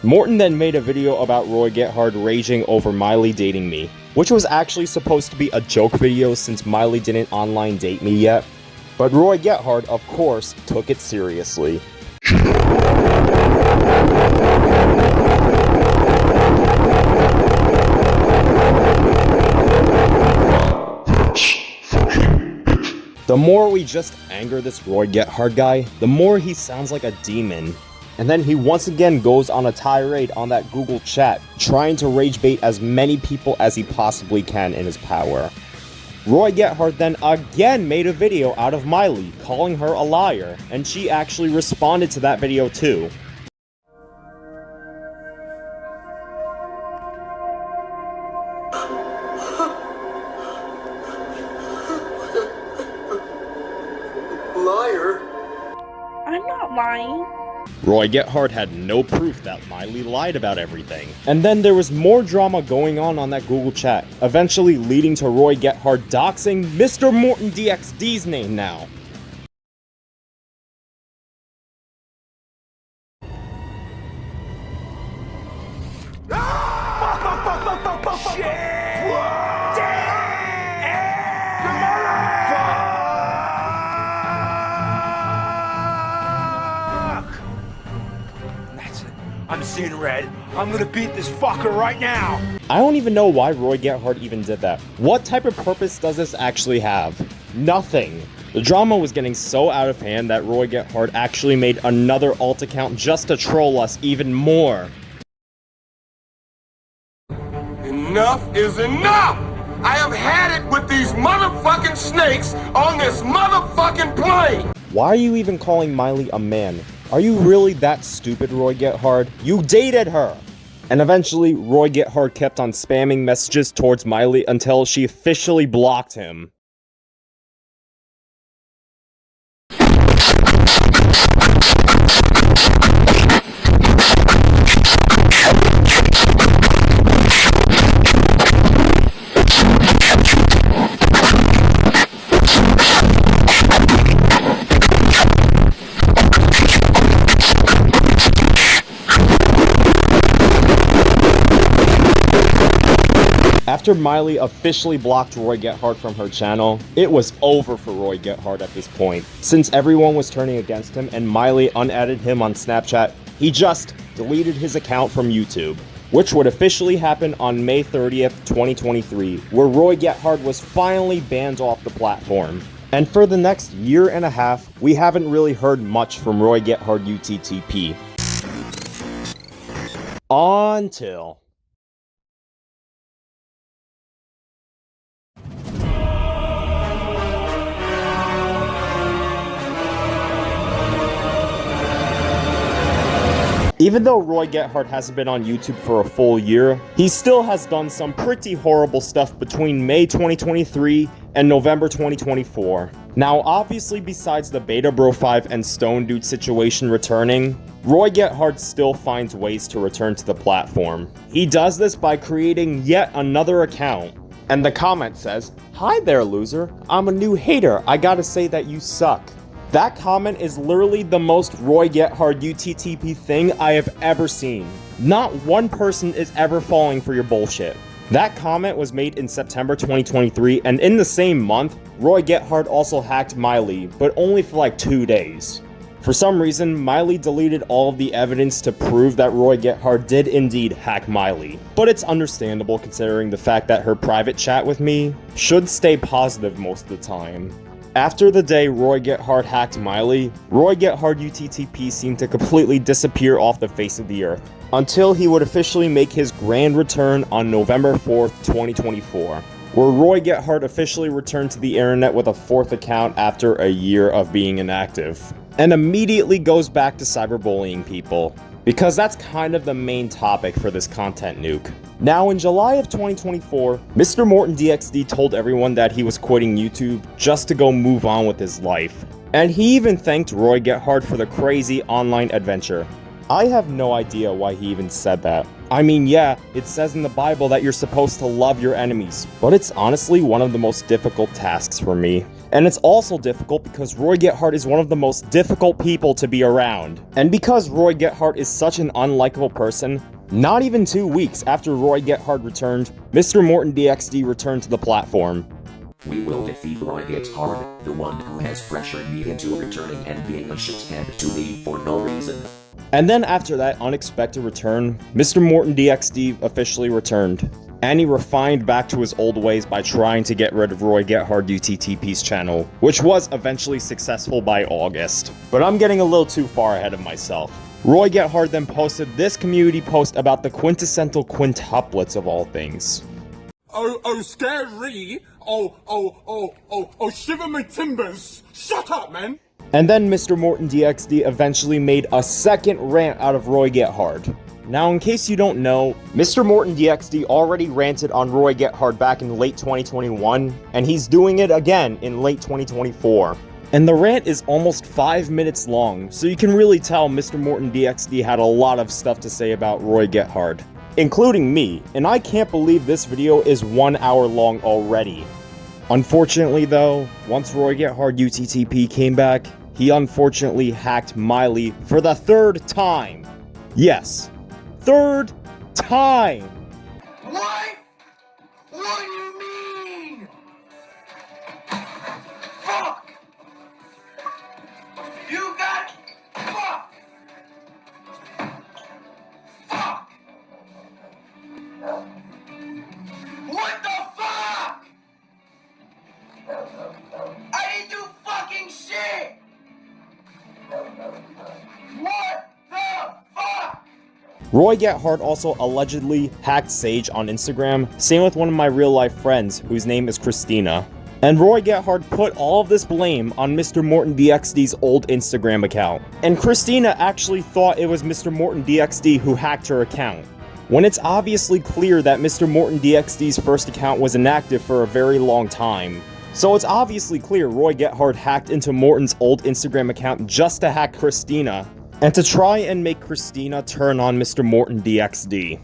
Morton then made a video about Roy Gethard raging over Miley dating me, which was actually supposed to be a joke video since Miley didn't online date me yet. But Roy Gethard, of course, took it seriously. The more we just anger this Roy Gethard guy, the more he sounds like a demon. And then he once again goes on a tirade on that Google chat, trying to rage bait as many people as he possibly can in his power. Roy Gethard then again made a video out of Miley, calling her a liar, and she actually responded to that video too. Liar? I'm not lying. Roy Gethard had no proof that Miley lied about everything. And then there was more drama going on that Google chat, eventually leading to Roy Gethard doxing Mr. Morton DXD's name now. I'm seeing red. I'm gonna beat this fucker right now. I don't even know why Roy Gethard even did that. What type of purpose does this actually have? Nothing. The drama was getting so out of hand that Roy Gethard actually made another alt account just to troll us even more. Enough is enough! I have had it with these motherfucking snakes on this motherfucking plane! Why are you even calling Miley a man? Are you really that stupid, Roy Gethard? You dated her! And eventually, Roy Gethard kept on spamming messages towards Miley until she officially blocked him. After Miley officially blocked Roy Gethard from her channel, it was over for Roy Gethard at this point. Since everyone was turning against him and Miley unadded him on Snapchat, he just deleted his account from YouTube, which would officially happen on May 30th, 2023, where Roy Gethard was finally banned off the platform. And for the next year and a half, we haven't really heard much from Roy Gethard UTTP. Until... Even though Roy Gethard hasn't been on YouTube for a full year, he still has done some pretty horrible stuff between May 2023 and November 2024. Now, obviously, besides the Beta Bro 5 and Stone Dude situation returning, Roy Gethard still finds ways to return to the platform. He does this by creating yet another account. And the comment says, "Hi there, loser. I'm a new hater. I gotta say that you suck." That comment is literally the most Roy Gethard UTTP thing I have ever seen. Not one person is ever falling for your bullshit. That comment was made in September 2023, and in the same month, Roy Gethard also hacked Miley, but only for like 2 days. For some reason, Miley deleted all of the evidence to prove that Roy Gethard did indeed hack Miley. But it's understandable considering the fact that her private chat with me should stay positive most of the time. After the day Roy Gethard hacked Miley, Roy Gethard UTTP seemed to completely disappear off the face of the earth, until he would officially make his grand return on November 4th, 2024, where Roy Gethard officially returned to the internet with a 4th account after a year of being inactive, and immediately goes back to cyberbullying people, because that's kind of the main topic for this content nuke. Now, in July of 2024, Mr. Morton DXD told everyone that he was quitting YouTube just to go move on with his life. And he even thanked Roy Gethard for the crazy online adventure. I have no idea why he even said that. I mean, yeah, it says in the Bible that you're supposed to love your enemies, but it's honestly one of the most difficult tasks for me. And it's also difficult because Roy Gethard is one of the most difficult people to be around. And because Roy Gethard is such an unlikable person, not even 2 weeks after Roy Gethard returned, Mr. Morton DXD returned to the platform. We will defeat Roy Gethard, the one who has pressured me into returning and being a shithead to me for no reason. And then after that unexpected return, Mr. Morton DXD officially returned. And he refined back to his old ways by trying to get rid of Roy Gethard UTTP's channel, which was eventually successful by August. But I'm getting a little too far ahead of myself. Roy Gethard then posted this community post about the quintessential quintuplets of all things. Oh, scary! Oh, shiver my timbers! Shut up, man! And then Mr. Morton DXD eventually made a second rant out of Roy Gethard. Now, in case you don't know, Mr. Morton DXD already ranted on Roy Gethard back in late 2021, and he's doing it again in late 2024. And the rant is almost 5 minutes long, so you can really tell Mr. Morton DXD had a lot of stuff to say about Roy Gethard, including me, and I can't believe this video is 1 hour long already. Unfortunately though, once Roy Gethard UTTP came back, he unfortunately hacked Miley for the 3rd time. Yes, 3rd time! What? What do you mean? Fuck! You got fuck! Fuck! What the fuck? I didn't do fucking shit! What the fuck? Roy Gethard also allegedly hacked Sage on Instagram, same with one of my real life friends, whose name is Christina. And Roy Gethard put all of this blame on Mr. Morton DXD's old Instagram account. And Christina actually thought it was Mr. Morton DXD who hacked her account, when it's obviously clear that Mr. Morton DXD's first account was inactive for a very long time. So it's obviously clear Roy Gethard hacked into Morton's old Instagram account just to hack Christina, and to try and make Christina turn on Mr. Morton DXD.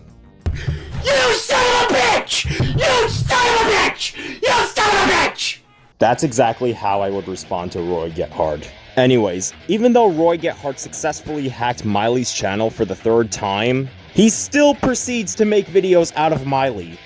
You son of a bitch! You son of a bitch! You son of a bitch! That's exactly how I would respond to Roy Gethard. Anyways, even though Roy Gethard successfully hacked Miley's channel for the 3rd time, he still proceeds to make videos out of Miley.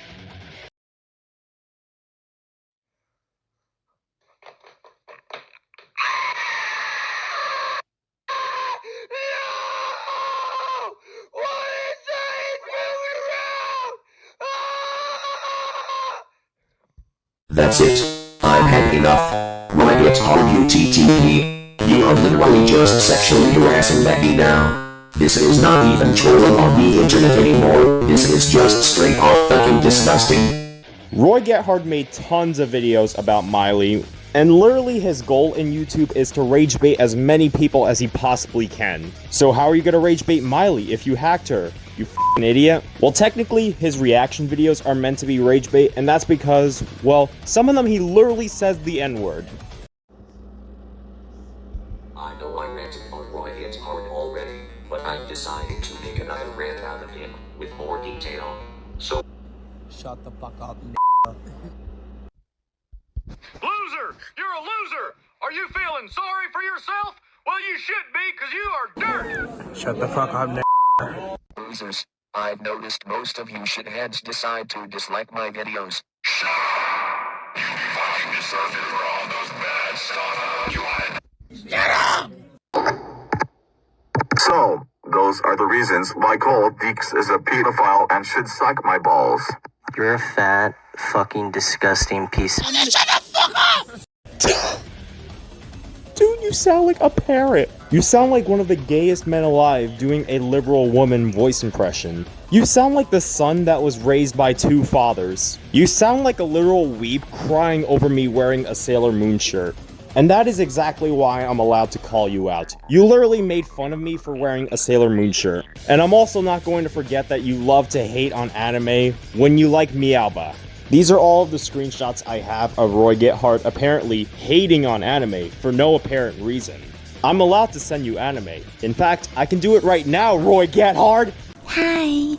That's it. I've had enough. Roy Gethard UTTP. You are literally just sexually harassing Becky now. This is not even trolling on the internet anymore. This is just straight off fucking disgusting. Roy Gethard made tons of videos about Miley, and literally his goal in YouTube is to rage bait as many people as he possibly can. So how are you gonna rage bait Miley if you hacked her? You f***ing idiot. Well, technically, his reaction videos are meant to be rage bait, and that's because, well, some of them he literally says the N-word. I know I ranted on Roy Gethard already, but I'm deciding to make another rant out of him, with more detail. So... Shut the fuck up, Loser! You're a loser! Are you feeling sorry for yourself? Well, you should be, because you are dirt! Shut the fuck up, Losers, I've noticed most of you shitheads decide to dislike my videos. Shut up! You fucking deserve it for all those bad stuff you had. Shut up! So, those are the reasons why Cole Deeks is a pedophile and should suck my balls. You're a fat, fucking disgusting piece of Shut the fuck up! Dude, you sound like a parrot. You sound like one of the gayest men alive doing a liberal woman voice impression. You sound like the son that was raised by 2 fathers. You sound like a literal weep crying over me wearing a Sailor Moon shirt. And that is exactly why I'm allowed to call you out. You literally made fun of me for wearing a Sailor Moon shirt. And I'm also not going to forget that you love to hate on anime when you like Meowba. These are all of the screenshots I have of Roy Gethard apparently hating on anime for no apparent reason. I'm allowed to send you anime. In fact, I can do it right now, Roy Gethard! Hi.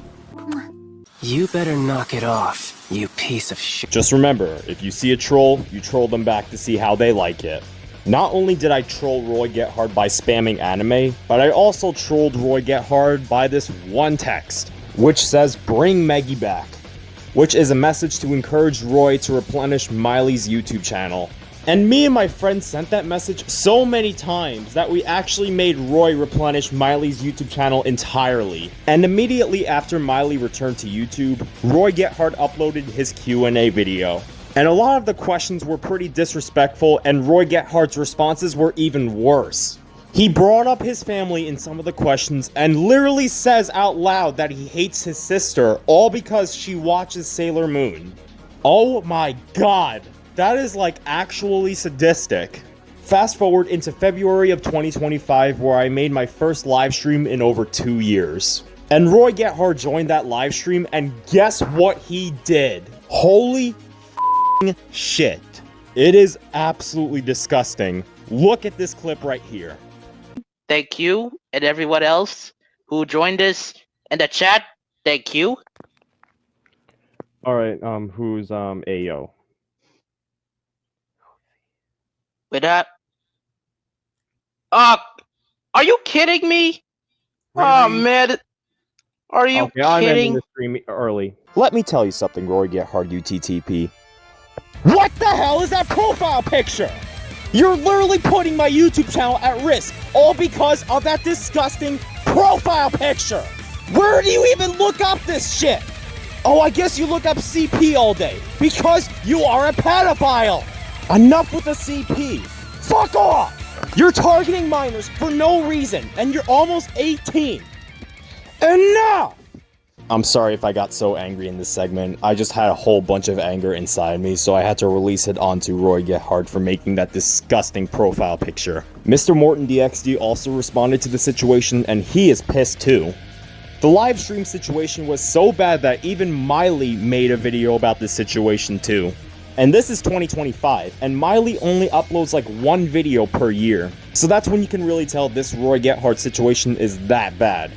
You better knock it off, you piece of shit. Just remember, if you see a troll, you troll them back to see how they like it. Not only did I troll Roy Gethard by spamming anime, but I also trolled Roy Gethard by this one text, which says, "Bring Maggie back," which is a message to encourage Roy to replenish Miley's YouTube channel. And me and my friend sent that message so many times that we actually made Roy replenish Miley's YouTube channel entirely. And immediately after Miley returned to YouTube, Roy Gethard uploaded his Q&A video. And a lot of the questions were pretty disrespectful, and Roy Gethard's responses were even worse. He brought up his family in some of the questions and literally says out loud that he hates his sister, all because she watches Sailor Moon. Oh my god, that is like actually sadistic. Fast forward into February of 2025, where I made my first live stream in over 2 years. And Roy Gethard joined that live stream, and guess what he did? Holy shit. It is absolutely disgusting. Look at this clip right here. Thank you, and everyone else who joined us in the chat, thank you. Alright, who's Ayo? With that, are you kidding me? Oh man, are you Okay, I'm ending kidding? the stream early. Let me tell you something, Roy Gethard UTTP. What the hell is that profile picture? You're literally putting my YouTube channel at risk, all because of that disgusting profile picture. Where do you even look up this shit? Oh, I guess you look up CP all day, because you are a pedophile. Enough with the CP. Fuck off! You're targeting minors for no reason, and you're almost 18. Enough! I'm sorry if I got so angry in this segment. I just had a whole bunch of anger inside me, so I had to release it onto Roy Gethard for making that disgusting profile picture. Mr. Morton DXD also responded to the situation, and he is pissed too. The live stream situation was so bad that even Miley made a video about this situation too. And this is 2025, and Miley only uploads like one video per year. So that's when you can really tell this Roy Gethard situation is that bad.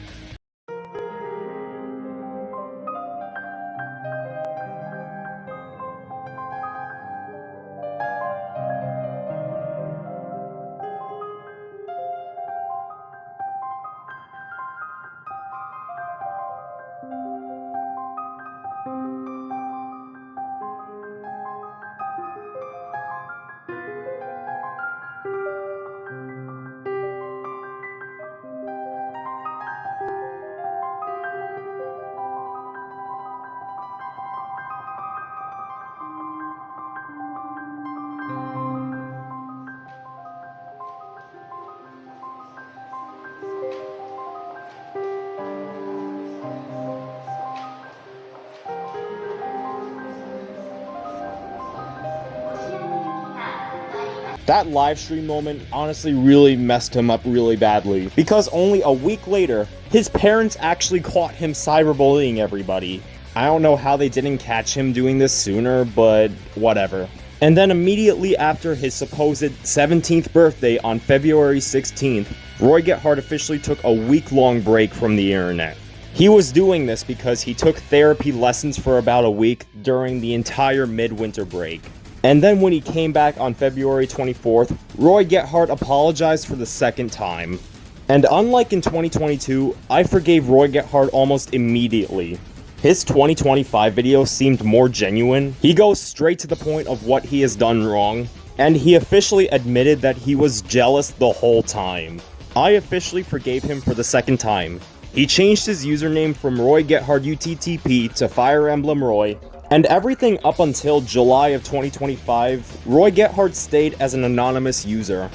That live stream moment honestly really messed him up really badly, because only a week later, his parents actually caught him cyberbullying everybody. I don't know how they didn't catch him doing this sooner, but whatever. And then immediately after his supposed 17th birthday on February 16th, Roy Gethard officially took a week-long break from the internet. He was doing this because he took therapy lessons for about a week during the entire midwinter break. And then when he came back on February 24th, Roy Gethard apologized for the second time. And unlike in 2022, I forgave Roy Gethard almost immediately. His 2025 video seemed more genuine. He goes straight to the point of what he has done wrong, and he officially admitted that he was jealous the whole time. I officially forgave him for the second time. He changed his username from Roy Gethard UTTP to Fire Emblem Roy, and everything up until July of 2025, Roy Gethard stayed as an anonymous user,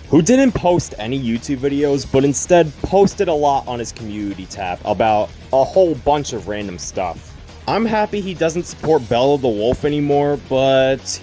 who didn't post any YouTube videos, but instead posted a lot on his community tab about a whole bunch of random stuff. I'm happy he doesn't support Bella the Wolf anymore, but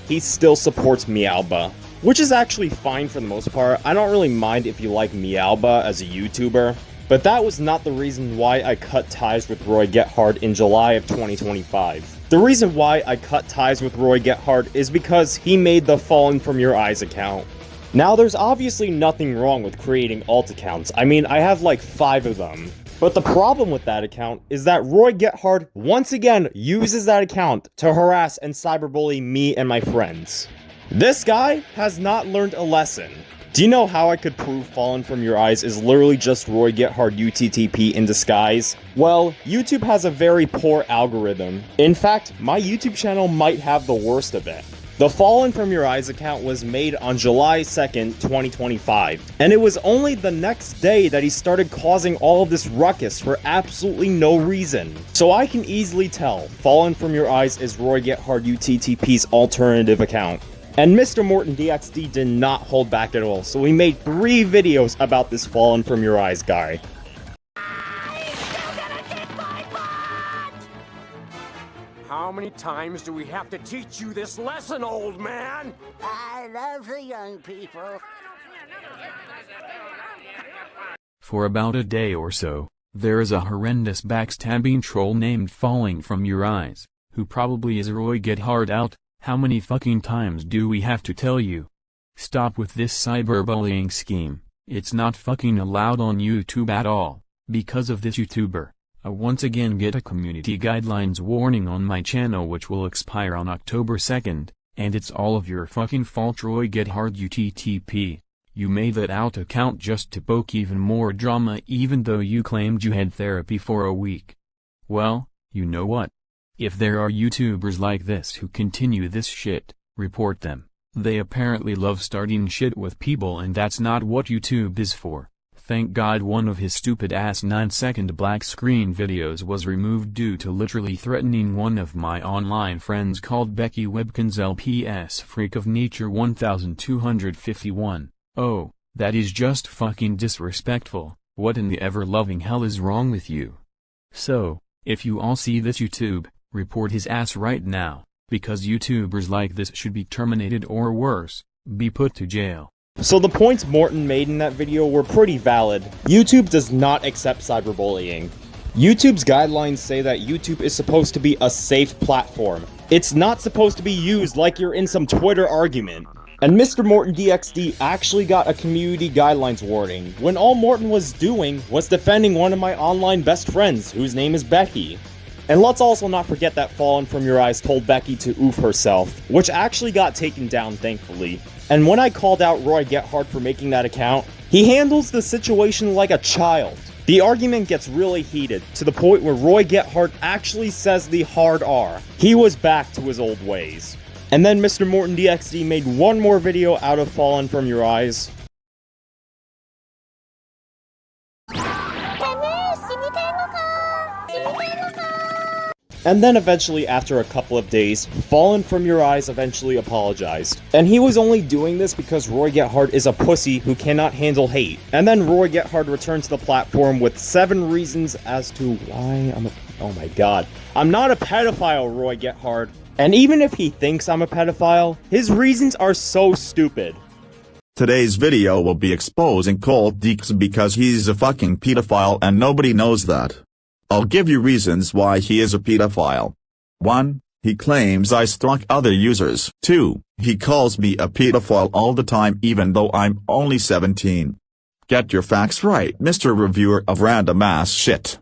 he still supports Meowba, which is actually fine for the most part. I don't really mind if you like Meowba as a YouTuber, but that was not the reason why I cut ties with Roy Gethard in July of 2025. The reason why I cut ties with Roy Gethard is because he made the Fallen From Your Eyes account. Now, there's obviously nothing wrong with creating alt accounts. I mean, I have like 5 of them. But the problem with that account is that Roy Gethard once again uses that account to harass and cyberbully me and my friends. This guy has not learned a lesson. Do you know how I could prove Fallen From Your Eyes is literally just Roy Gethard UTTP in disguise? Well, YouTube has a very poor algorithm. In fact, my YouTube channel might have the worst of it. The Fallen From Your Eyes account was made on July 2nd, 2025, and it was only the next day that he started causing all of this ruckus for absolutely no reason. So I can easily tell Fallen From Your Eyes is Roy Gethard UTTP's alternative account. And Mr. Morton DXD did not hold back at all, so we made 3 videos about this Fallen From Your Eyes guy. How many times do we have to teach you this lesson, old man? I love the young people. For about a day or so, there is a horrendous backstabbing troll named Falling From Your Eyes, who probably is Roy Gethard out. How many fucking times do we have to tell you? Stop with this cyberbullying scheme. It's not fucking allowed on YouTube at all. Because of this YouTuber, I once again get a community guidelines warning on my channel which will expire on October 2nd, and it's all of your fucking fault, Roy Gethard UTTP. You made that out account just to poke even more drama even though you claimed you had therapy for a week. Well, you know what? If there are YouTubers like this who continue this shit, report them. They apparently love starting shit with people and that's not what YouTube is for. Thank God one of his stupid ass 9-second black screen videos was removed due to literally threatening one of my online friends called Becky Webkins LPS Freak of Nature 1251. Oh, that is just fucking disrespectful. What in the ever-loving hell is wrong with you? So, if you all see this YouTube, report his ass right now, because YouTubers like this should be terminated or worse, be put to jail. So the points Morton made in that video were pretty valid. YouTube does not accept cyberbullying. YouTube's guidelines say that YouTube is supposed to be a safe platform. It's not supposed to be used like you're in some Twitter argument. And Mr. Morton DXD actually got a community guidelines warning, when all Morton was doing was defending one of my online best friends, whose name is Becky. And let's also not forget that Fallen From Your Eyes told Becky to oof herself, which actually got taken down thankfully. And when I called out Roy Gethard for making that account, he handles the situation like a child. The argument gets really heated, to the point where Roy Gethard actually says the hard R. He was back to his old ways. And then Mr. Morton DXD made one more video out of Fallen From Your Eyes. And then eventually, after a couple of days, Fallen From Your Eyes eventually apologized. And he was only doing this because Roy Gethard is a pussy who cannot handle hate. And then Roy Gethard returned to the platform with 7 reasons as to why oh my god. I'm not a pedophile, Roy Gethard. And even if he thinks I'm a pedophile, his reasons are so stupid. Today's video will be exposing Cold Deeks because he's a fucking pedophile and nobody knows that. I'll give you reasons why he is a pedophile. 1. He claims I stalk other users. 2. He calls me a pedophile all the time even though I'm only 17. Get your facts right, Mr. Reviewer of random ass shit.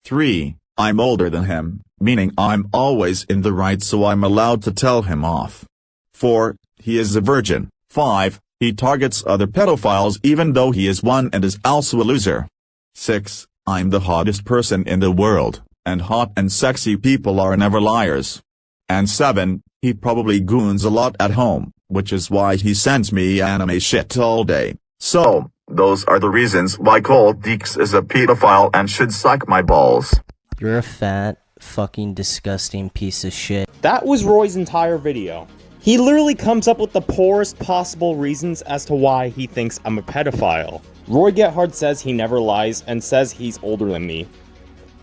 3. I'm older than him, meaning I'm always in the right so I'm allowed to tell him off. 4. He is a virgin. 5. He targets other pedophiles even though he is one and is also a loser. 6. I'm the hottest person in the world, and hot and sexy people are never liars. And 7, he probably goons a lot at home, which is why he sends me anime shit all day. So, those are the reasons why Cold Deeks is a pedophile and should suck my balls. You're a fat, fucking disgusting piece of shit. That was Roy's entire video. He literally comes up with the poorest possible reasons as to why he thinks I'm a pedophile. Roy Gethard says he never lies and says he's older than me.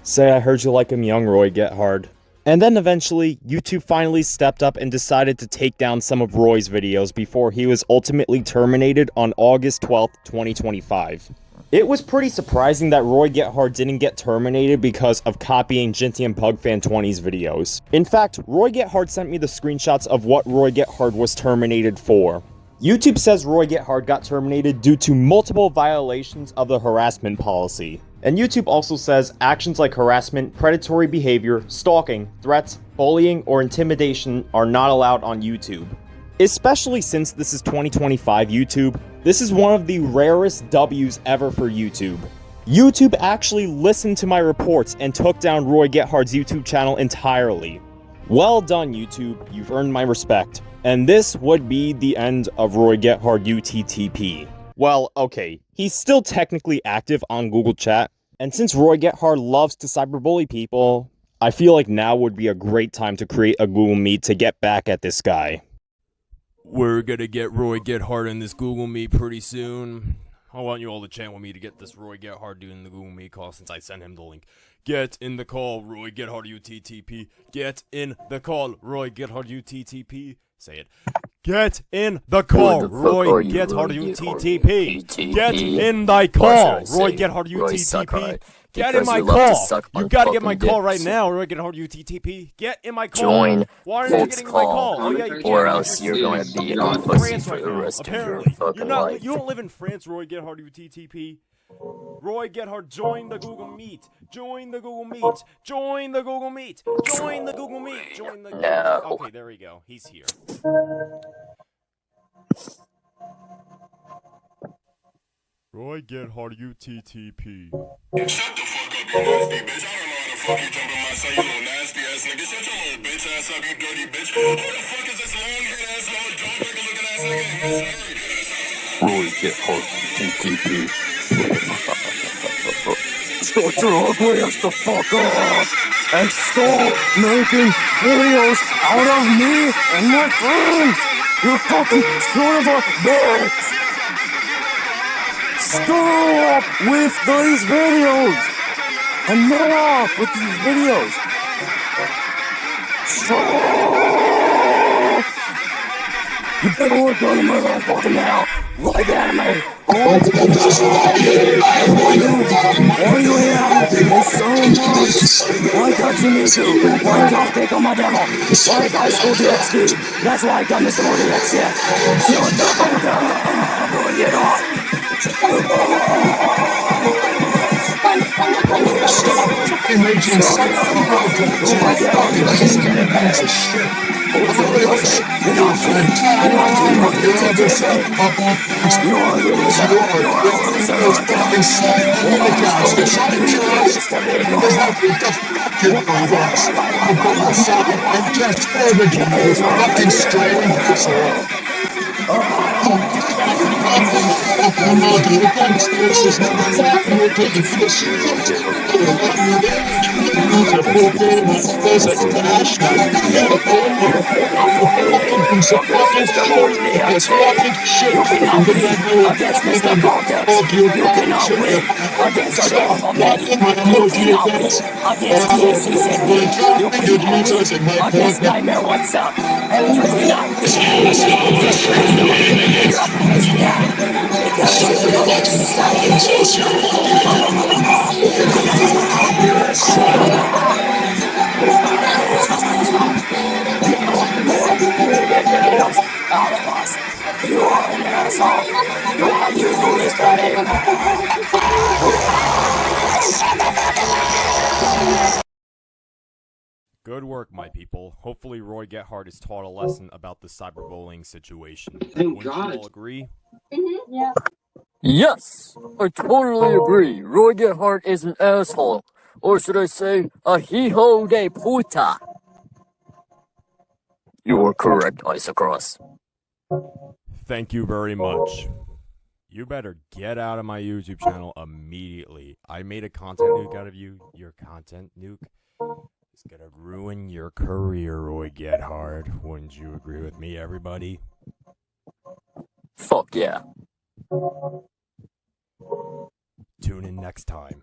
Say I heard you like him young, Roy Gethard. And then eventually, YouTube finally stepped up and decided to take down some of Roy's videos before he was ultimately terminated on August 12th, 2025. It was pretty surprising that Roy Gethard didn't get terminated because of copying Jinty and Pugfan20's videos. In fact, Roy Gethard sent me the screenshots of what Roy Gethard was terminated for. YouTube says Roy Gethard got terminated due to multiple violations of the harassment policy. And YouTube also says actions like harassment, predatory behavior, stalking, threats, bullying, or intimidation are not allowed on YouTube. Especially since this is 2025 YouTube, this is one of the rarest W's ever for YouTube. YouTube actually listened to my reports and took down Roy Gethard's YouTube channel entirely. Well done, YouTube, you've earned my respect. And this would be the end of Roy Gethard UTTP. Well, okay, he's still technically active on Google Chat, and since Roy Gethard loves to cyberbully people, I feel like now would be a great time to create a Google Meet to get back at this guy. We're gonna get Roy Gethard in this Google Meet pretty soon. I want you all to chant with me to get this Roy Gethard dude in the Google Meet call since I sent him the link. Get in the call, Roy Gethard UTTP. Get in the call, Roy Gethard UTTP. Say it. Get in the call, Roy Gethard UTTP. Get in thy call, Roy Gethard UTTP. Get in my call. You gotta get my call right now, Roy Gethard UTTP. Get in my call. Join Why aren't you getting my call? Oh, yeah, you or can't. else you're going to be on pussy for the rest of your fucking life. You don't live in France, Roy Gethard UTTP. Roy Gethard, join the Google Meet. Join the Google Meet. Join the Google Meet. Join the Google Meet. Join the Google Meet. Okay, there we go. He's here. Roy Gethard UTTP. Shut the fuck up, you nasty bitch. I don't know how the fuck you jump in my son, you little nasty ass nigga. Shut your little bitch ass up, you dirty bitch. Who the fuck is this long haired ass little dog breaker looking ass nigga? Roy Gethard UTTP. Shut your ugly ass the fuck up and stop making videos out of me and my friends! You fucking son of a bitch! Stop with these videos! Enough with these videos! Stop! You better work on my motherfucking now! Look at me! All you have is so much! Why don't you need to? Why don't you pick on my devil? Why high school DXD? That's why I got Mr. DX, yeah! Shut the fuck up! Bring it on! Good work, my people. Hopefully Roy Gethard is taught a lesson about the cyberbullying situation. Thank Wouldn't God. you all agree? Yeah. Yes, I totally agree. Roy Gethard is an asshole. Or should I say, a hijo de puta. You are correct, Isocross. Thank you very much. You better get out of my YouTube channel immediately. I made a content nuke out of you. Your content nuke is gonna ruin your career, Roy Gethard. Wouldn't you agree with me, everybody? Fuck yeah. Tune in next time.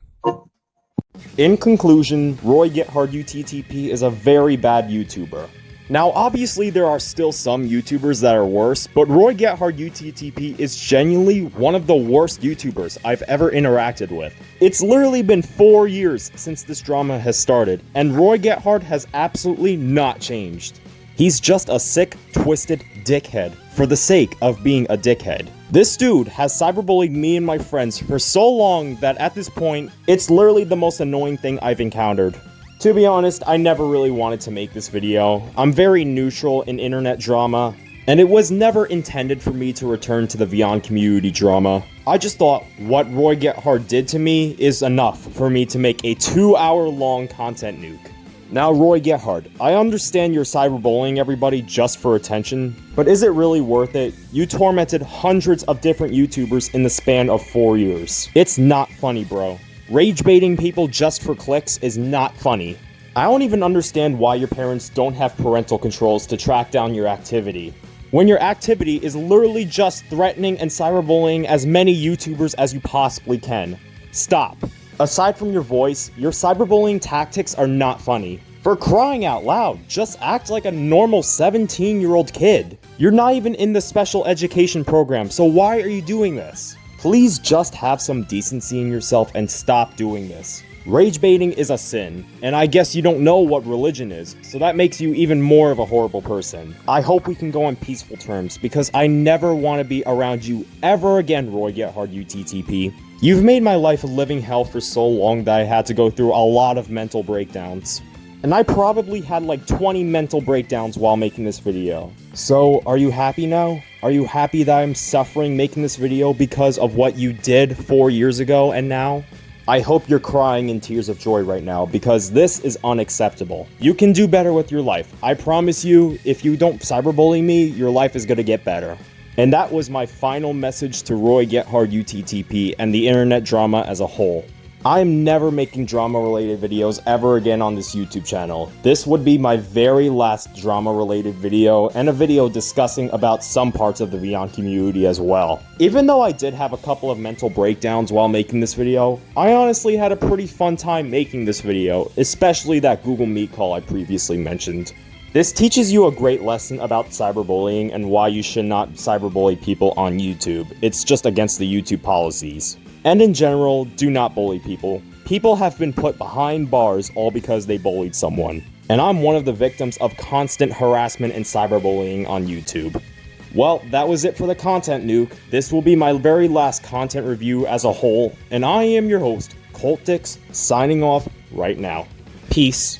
In conclusion, Roy Gethard UTTP is a very bad YouTuber. Now, obviously, there are still some YouTubers that are worse, but Roy Gethard UTTP is genuinely one of the worst YouTubers I've ever interacted with. It's literally been 4 years since this drama has started, and Roy Gethard has absolutely not changed. He's just a sick, twisted dickhead for the sake of being a dickhead. This dude has cyberbullied me and my friends for so long that at this point, it's literally the most annoying thing I've encountered. To be honest, I never really wanted to make this video. I'm very neutral in internet drama, and it was never intended for me to return to the Vyond community drama. I just thought what Roy Gethard did to me is enough for me to make a 2-hour-long content nuke. Now, Roy Gethard, I understand you're cyberbullying everybody just for attention, but is it really worth it? You tormented hundreds of different YouTubers in the span of 4 years. It's not funny, bro. Rage baiting people just for clicks is not funny. I don't even understand why your parents don't have parental controls to track down your activity, when your activity is literally just threatening and cyberbullying as many YouTubers as you possibly can. Stop. Aside from your voice, your cyberbullying tactics are not funny. For crying out loud, just act like a normal 17-year-old kid. You're not even in the special education program, so why are you doing this? Please just have some decency in yourself and stop doing this. Rage baiting is a sin, and I guess you don't know what religion is, so that makes you even more of a horrible person. I hope we can go on peaceful terms, because I never want to be around you ever again, Roy Gethard UTTP. You've made my life a living hell for so long that I had to go through a lot of mental breakdowns. And I probably had like 20 mental breakdowns while making this video. So, are you happy now? Are you happy that I'm suffering making this video because of what you did 4 years ago and now? I hope you're crying in tears of joy right now, because this is unacceptable. You can do better with your life. I promise you, if you don't cyberbully me, your life is gonna get better. And that was my final message to Roy Gethard UTTP and the internet drama as a whole. I'm never making drama-related videos ever again on this YouTube channel. This would be my very last drama-related video, and a video discussing about some parts of the Vyond community as well. Even though I did have a couple of mental breakdowns while making this video, I honestly had a pretty fun time making this video, especially that Google Meet call I previously mentioned. This teaches you a great lesson about cyberbullying and why you should not cyberbully people on YouTube. It's just against the YouTube policies. And in general, do not bully people. People have been put behind bars all because they bullied someone. And I'm one of the victims of constant harassment and cyberbullying on YouTube. Well, that was it for the content nuke. This will be my very last content review as a whole, and I am your host, Coltix, signing off right now. Peace.